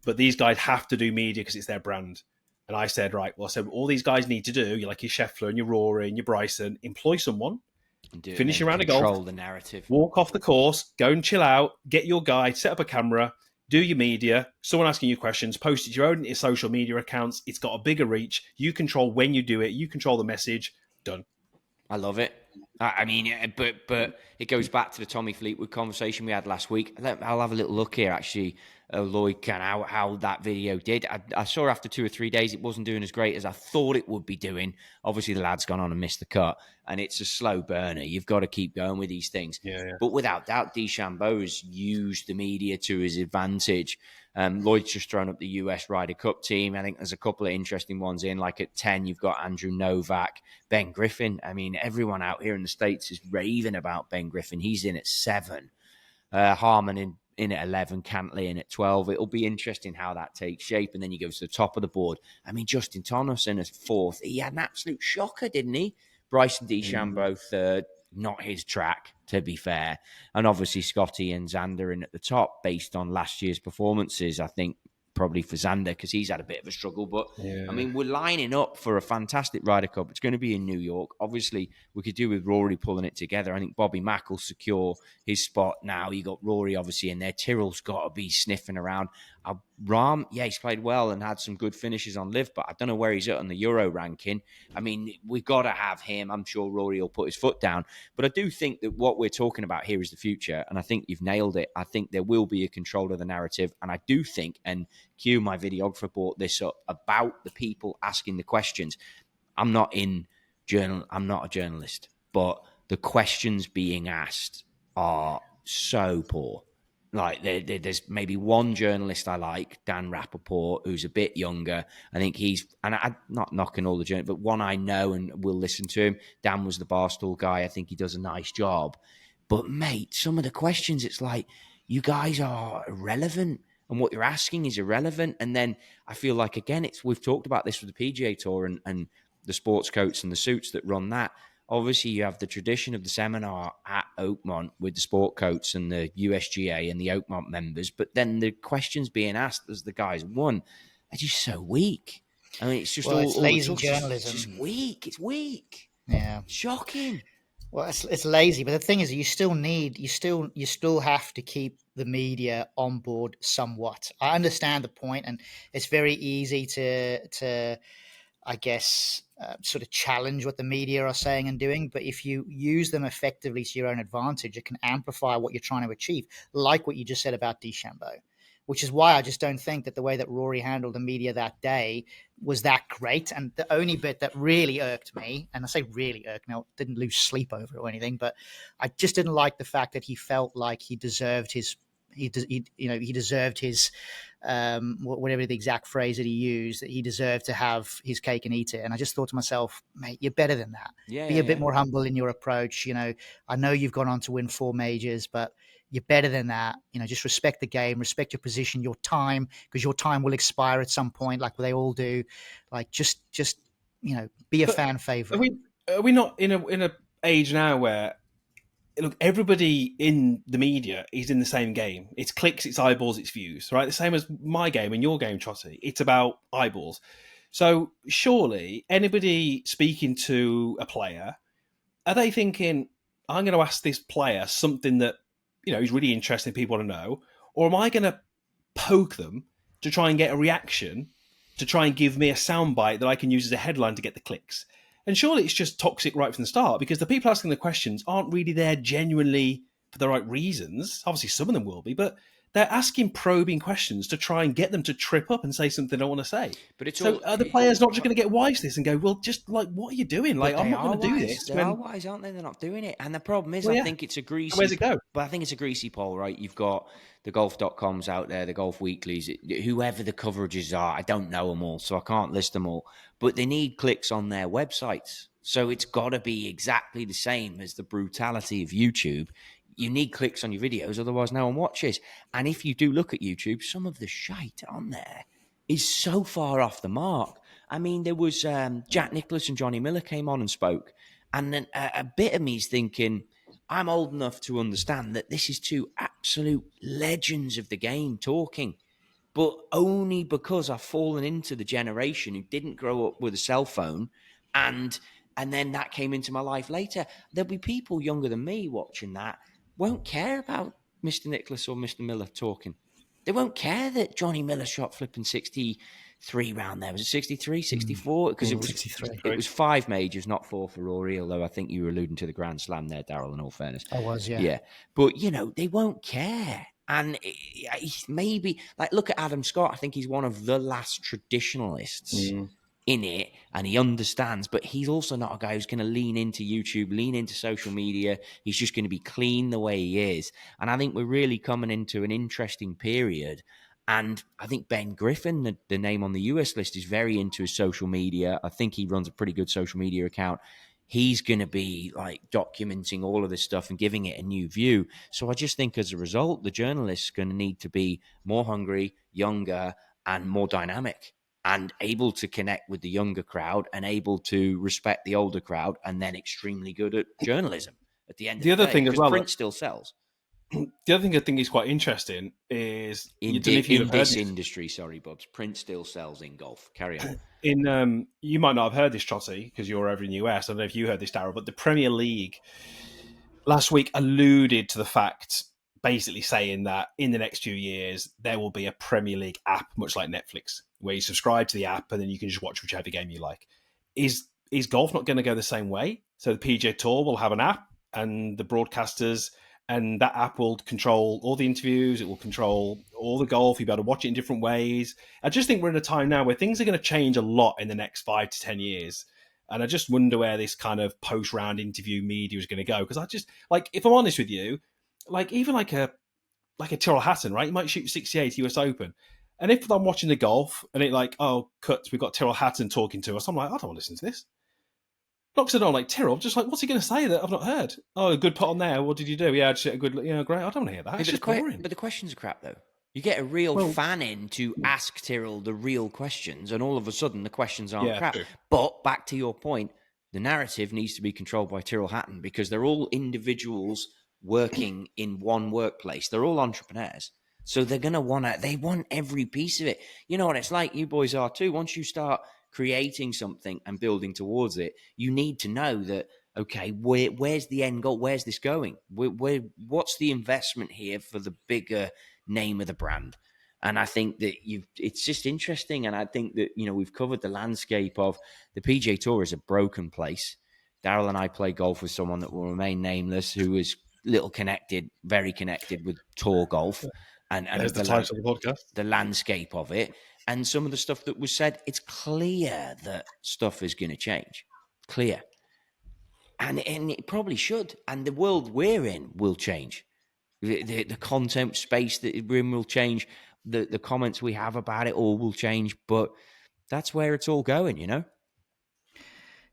but these guys have to do media because it's their brand. And I said, right, well, so all these guys need to do, you're like your Scheffler and your Rory and your Bryson, employ someone, finish around a golf, control the narrative, walk off the course, go and chill out, get your guy, set up a camera, do your media, someone asking you questions, post it to your own social media accounts. It's got a bigger reach. You control when you do it. You control the message. Done. I love it. I mean, but it goes back to the Tommy Fleetwood conversation we had last week. I'll have a little look here, actually, Lloyd, how that video did. I saw after 2 or 3 days it wasn't doing as great as I thought it would be doing. Obviously, the lad's gone on and missed the cut, and it's a slow burner. You've got to keep going with these things. Yeah. But without doubt, DeChambeau has used the media to his advantage. Lloyd's just thrown up the US Ryder Cup team. I think there's a couple of interesting ones in. Like at 10, you've got Andrew Novak, Ben Griffin. I mean, everyone out here in the States is raving about Ben Griffin. He's in at 7. Harmon in at 11, Cantley in at 12. It'll be interesting how that takes shape. And then you go to the top of the board. I mean, Justin Thomason as 4th. He had an absolute shocker, didn't he? Bryson DeChambeau 3rd. Not his track, to be fair. And obviously Scotty and Xander in at the top based on last year's performances. I think probably for Xander because he's had a bit of a struggle. But, I mean, we're lining up for a fantastic Ryder Cup. It's going to be in New York. Obviously, we could do with Rory pulling it together. I think Bobby Mack will secure his spot now. You got Rory, obviously, in there. Tyrrell's got to be sniffing around. Rahm, he's played well and had some good finishes on Live, but I don't know where he's at on the Euro ranking. I mean, we've got to have him. I'm sure Rory will put his foot down. But I do think that what we're talking about here is the future, and I think you've nailed it. I think there will be a control of the narrative, and I do think, and Q, my videographer, brought this up, about the people asking the questions. I'm not a journalist, but the questions being asked are so poor. Like there's maybe one journalist I like, Dan Rappaport, who's a bit younger. I think I'm not knocking all the journalists, but one I know and will listen to him. Dan was the Barstool guy. I think he does a nice job. But mate, some of the questions, it's like, you guys are irrelevant and what you're asking is irrelevant. And then I feel like, again, we've talked about this with the PGA Tour and the sports coats and the suits that run that. Obviously, you have the tradition of the seminar at Oakmont with the sport coats and the USGA and the Oakmont members, but then the questions being asked as the guys won are just so weak. I mean, it's just it's lazy journalism. It's just weak. It's weak. Yeah, shocking. Well, it's lazy, but the thing is, you still have to keep the media on board somewhat. I understand the point, and it's very easy to I guess, sort of challenge what the media are saying and doing. But if you use them effectively to your own advantage, it can amplify what you're trying to achieve, like what you just said about DeChambeau, which is why I just don't think that the way that Rory handled the media that day was that great. And the only bit that really irked me, and I say really irked me, I didn't lose sleep over it or anything, but I just didn't like the fact that he felt like he deserved his whatever the exact phrase that he used, that he deserved to have his cake and eat it. And I just thought to myself, mate, you're better than that. Be a bit more humble in your approach. You know, I know you've gone on to win 4 majors, but you're better than that. You know, just respect the game, respect your position, your time, because your time will expire at some point, like they all do. Like just be a fan favorite. Are we not in a age now where, look, everybody in the media is in the same game. It's clicks, it's eyeballs, it's views, right? The same as my game and your game, Trotty. It's about eyeballs. So surely anybody speaking to a player, are they thinking, I'm going to ask this player something that, is really interesting, people want to know, or am I going to poke them to try and get a reaction, to try and give me a soundbite that I can use as a headline to get the clicks? And surely it's just toxic right from the start, because the people asking the questions aren't really there genuinely for the right reasons. Obviously, some of them will be, but they're asking probing questions to try and get them to trip up and say something they don't want to say. But are the players not just going to get wise to this and go, well, just like, what are you doing? Like, I'm not going to do this. They are wise, aren't they? They're not doing it. And the problem is, I think it's a greasy... Where's it go? But I think it's a greasy poll, right? You've got the golf.coms out there, the golf weeklies, whoever the coverages are. I don't know them all, so I can't list them all. But they need clicks on their websites. So it's got to be exactly the same as the brutality of YouTube. You need clicks on your videos, otherwise no one watches. And if you do look at YouTube, some of the shite on there is so far off the mark. I mean, there was Jack Nicklaus and Johnny Miller came on and spoke, and then a bit of me is thinking, I'm old enough to understand that this is two absolute legends of the game talking, but only because I've fallen into the generation who didn't grow up with a cell phone, and then that came into my life later. There'll be people younger than me watching that won't care about Mr. Nicklaus or Mr. Miller talking. They won't care that Johnny Miller shot flipping 63 round there. Was it 63, 64? Because it was 5 majors, not 4 for Rory, although I think you were alluding to the Grand Slam there, Daryl, in all fairness. I was, yeah. Yeah. But, they won't care. And maybe, like, look at Adam Scott. I think he's one of the last traditionalists in it, and he understands, but he's also not a guy who's going to lean into YouTube, lean into social media. He's just going to be clean the way he is. And I think we're really coming into an interesting period. And I think Ben Griffin, the name on the US list, is very into his social media. I think he runs a pretty good social media account. He's going to be like documenting all of this stuff and giving it a new view. So I just think as a result, the journalists are going to need to be more hungry, younger, and more dynamic, and able to connect with the younger crowd and able to respect the older crowd, and then extremely good at journalism at the end of the other day, thing as well, print still sells. The other thing I think is quite interesting is in this industry, sorry, Bubs, print still sells in golf. Carry on. You might not have heard this, Trotty, because you're over in the US. I don't know if you heard this, Darryl, but the Premier League last week alluded to the fact, basically saying that in the next few years there will be a Premier League app, much like Netflix, where you subscribe to the app and then you can just watch whichever game you like. Is golf not going to go the same way? So the PGA Tour will have an app, and the broadcasters, and that app will control all the interviews. It will control all the golf. You'll be able to watch it in different ways. I just think we're in a time now where things are going to change a lot in the next 5 to 10 years. And I just wonder where this kind of post-round interview media is going to go. Because I just, like, if I'm honest with you, like, even like a Tyrrell Hatton, right? You might shoot 68 US Open. And if I'm watching the golf and it like, oh, cuts, we've got Tyrrell Hatton talking to us, I'm like, I don't want to listen to this. Not because I don't like Tyrrell, just like, what's he going to say that I've not heard? Oh, a good putt on there. What did you do? Yeah, just a good, great. I don't want to hear that. It's just boring. But the questions are crap, though. You get a real fan in to ask Tyrrell the real questions, and all of a sudden the questions aren't crap. True. But back to your point, the narrative needs to be controlled by Tyrrell Hatton, because they're all individuals working in one workplace. They're all entrepreneurs. So they're going to they want every piece of it. You know what it's like? You boys are too. Once you start creating something and building towards it, you need to know that, okay, where's the end goal? Where's this going? What's the investment here for the bigger name of the brand? And I think that it's just interesting. And I think that, we've covered the landscape of the PGA Tour is a broken place. Daryl and I play golf with someone that will remain nameless, who is very connected with tour golf. And the title of the podcast, the landscape of it, and some of the stuff that was said, it's clear that stuff is going to change. Clear. And it probably should. And the world we're in will change. The content space that we're in will change. The comments we have about it all will change. But that's where it's all going,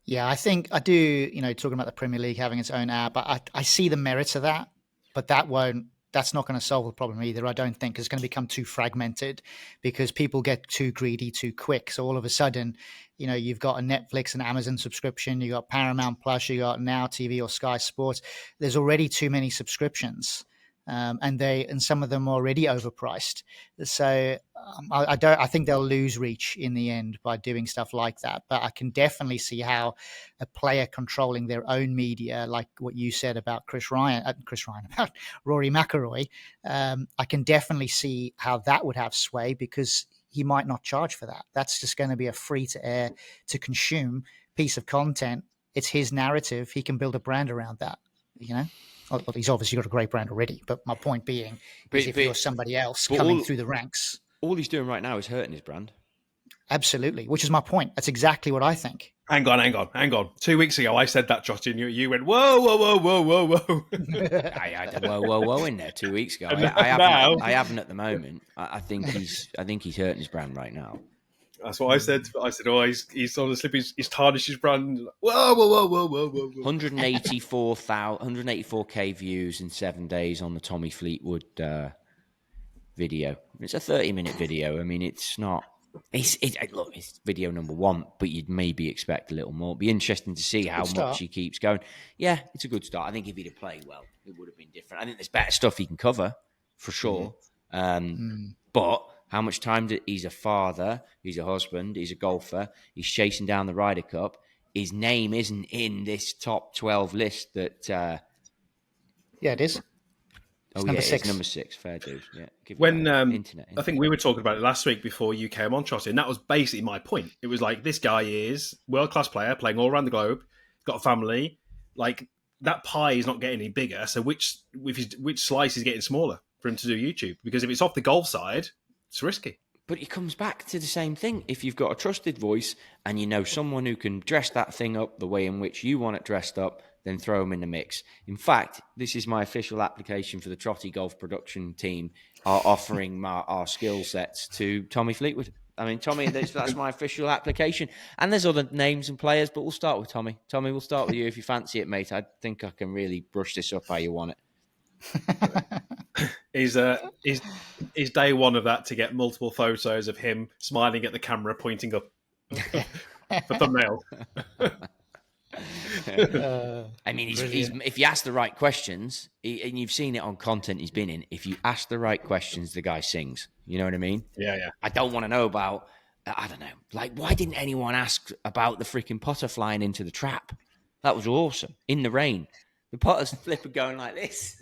Yeah, I think I do, talking about the Premier League having its own app, I see the merits of that, but that's not going to solve the problem either, I don't think. It's going to become too fragmented because people get too greedy too quick. So all of a sudden, you've got a Netflix and Amazon subscription, you got Paramount Plus, you got Now TV or Sky Sports. There's already too many subscriptions. And some of them are already overpriced. So I think they'll lose reach in the end by doing stuff like that. But I can definitely see how a player controlling their own media, like what you said about about Rory McIlroy, I can definitely see how that would have sway, because he might not charge for that. That's just going to be a free to air to consume piece of content. It's his narrative. He can build a brand around that, Well, he's obviously got a great brand already, but my point being is if you're somebody else coming through the ranks. All he's doing right now is hurting his brand. Absolutely, which is my point. That's exactly what I think. Hang on. 2 weeks ago, I said that, Josh, and you went, whoa. I had a whoa in there 2 weeks ago. I haven't at the moment. I think he's hurting his brand right now. That's what I said. I said, he's on the slip. He's tarnished his brand. Whoa. 184K views in 7 days on the Tommy Fleetwood video. It's a 30-minute video. I mean, it's not Look, it's video number 1, but you'd maybe expect a little more. It'd be interesting to see how much he keeps going. Yeah, it's a good start. I think if he'd have played well, it would have been different. I think there's better stuff he can cover, for sure. But how much time he's a father, he's a husband, he's a golfer, he's chasing down the Ryder Cup. His name isn't in this top 12 list that... yeah, it is. It's number 6. It's number 6. Fair dues. Yeah. When internet. I think we were talking about it last week before you came on, Trotty, and that was basically my point. It was like, this guy is world-class player, playing all around the globe, got a family. Like, that pie is not getting any bigger. So which slice is getting smaller for him to do YouTube? Because if it's off the golf side, it's risky. But it comes back to the same thing. If you've got a trusted voice and you know someone who can dress that thing up the way in which you want it dressed up, then throw them in the mix. In fact, this is my official application for the Trotty Golf production team, offering our skill sets to Tommy Fleetwood. I mean, Tommy, that's my official application. And there's other names and players, but we'll start with Tommy. Tommy, we'll start with you if you fancy it, mate. I think I can really brush this up how you want it. Is day one of that to get multiple photos of him smiling at the camera, pointing up for thumbnail. I mean, if you ask the right questions, and you've seen it on content he's been in, if you ask the right questions, the guy sings. You know what I mean? Yeah. I don't want to know about, I don't know, like, why didn't anyone ask about the freaking putter flying into the trap? That was awesome. In the rain. The putter's flipper going like this.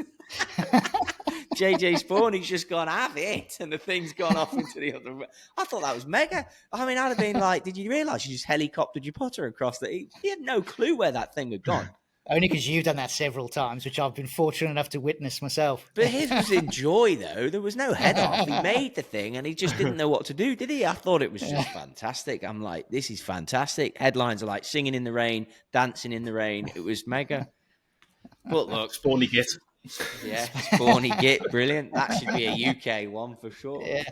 JJ Spawn, he's just gone, have it, and the thing's gone off into the other. I thought that was mega. I mean, I'd have been like, did you realise you just helicoptered your putter across the... He had no clue where that thing had gone. Only because you've done that several times, which I've been fortunate enough to witness myself. But his was in joy, though. There was no head off. He made the thing, and he just didn't know what to do, did he? I thought it was just fantastic. I'm like, this is fantastic. Headlines are like singing in the rain, dancing in the rain. It was mega. But look, Spawny Git. Yeah, Spawny Git, brilliant. That should be a UK one for sure. Yeah.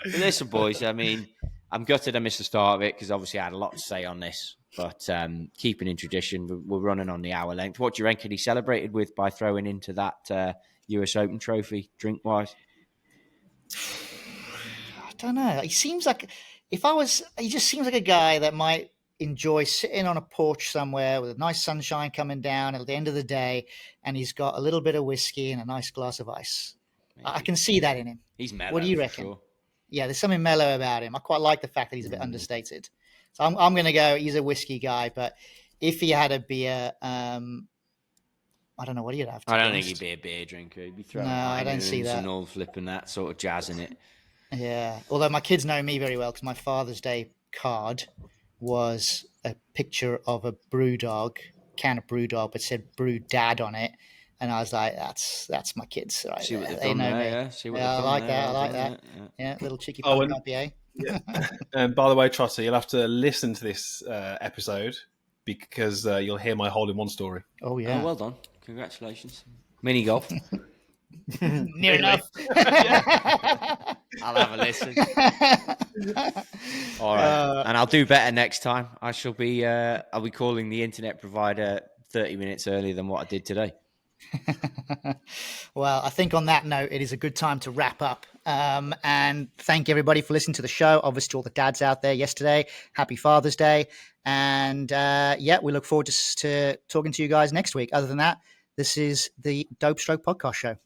But listen, boys, I mean, I'm gutted I missed the start of it because obviously I had a lot to say on this. But keeping in tradition, we're running on the hour length. What do you reckon he celebrated with by throwing into that US Open trophy, drink-wise? I don't know. He seems like, he just seems like a guy that might enjoy sitting on a porch somewhere with a nice sunshine coming down at the end of the day, and he's got a little bit of whiskey and a nice glass of ice. Maybe. I can see that in him. He's mellow. What do you reckon? Sure. Yeah, there's something mellow about him. I quite like the fact that he's a bit understated. So I'm going to go, he's a whiskey guy, but if he had a beer, I don't know what he'd have. I don't think he'd be a beer drinker. He'd be throwing I don't see that. And all flipping that sort of jazz in it. Yeah, although my kids know me very well because my Father's Day card was a picture of a can of Brewdog, but said Brew Dad on it. And I was like, that's my kids. Right? See what they've they done know there, me. yeah. See what I like that. I like that. Yeah, little cheeky IPA. Yeah. And by the way, Trotter, you'll have to listen to this episode because you'll hear my hole-in-one story. Oh, yeah. Oh, well done. Congratulations. Mini golf. Near enough. I'll have a listen. All right. And I'll do better next time. I'll be calling the internet provider 30 minutes earlier than what I did today. Well, I think on that note, it is a good time to wrap up. And thank everybody for listening to the show. Obviously, to all the dads out there yesterday. Happy Father's Day. And we look forward to talking to you guys next week. Other than that, this is the Dope Stroke Podcast Show.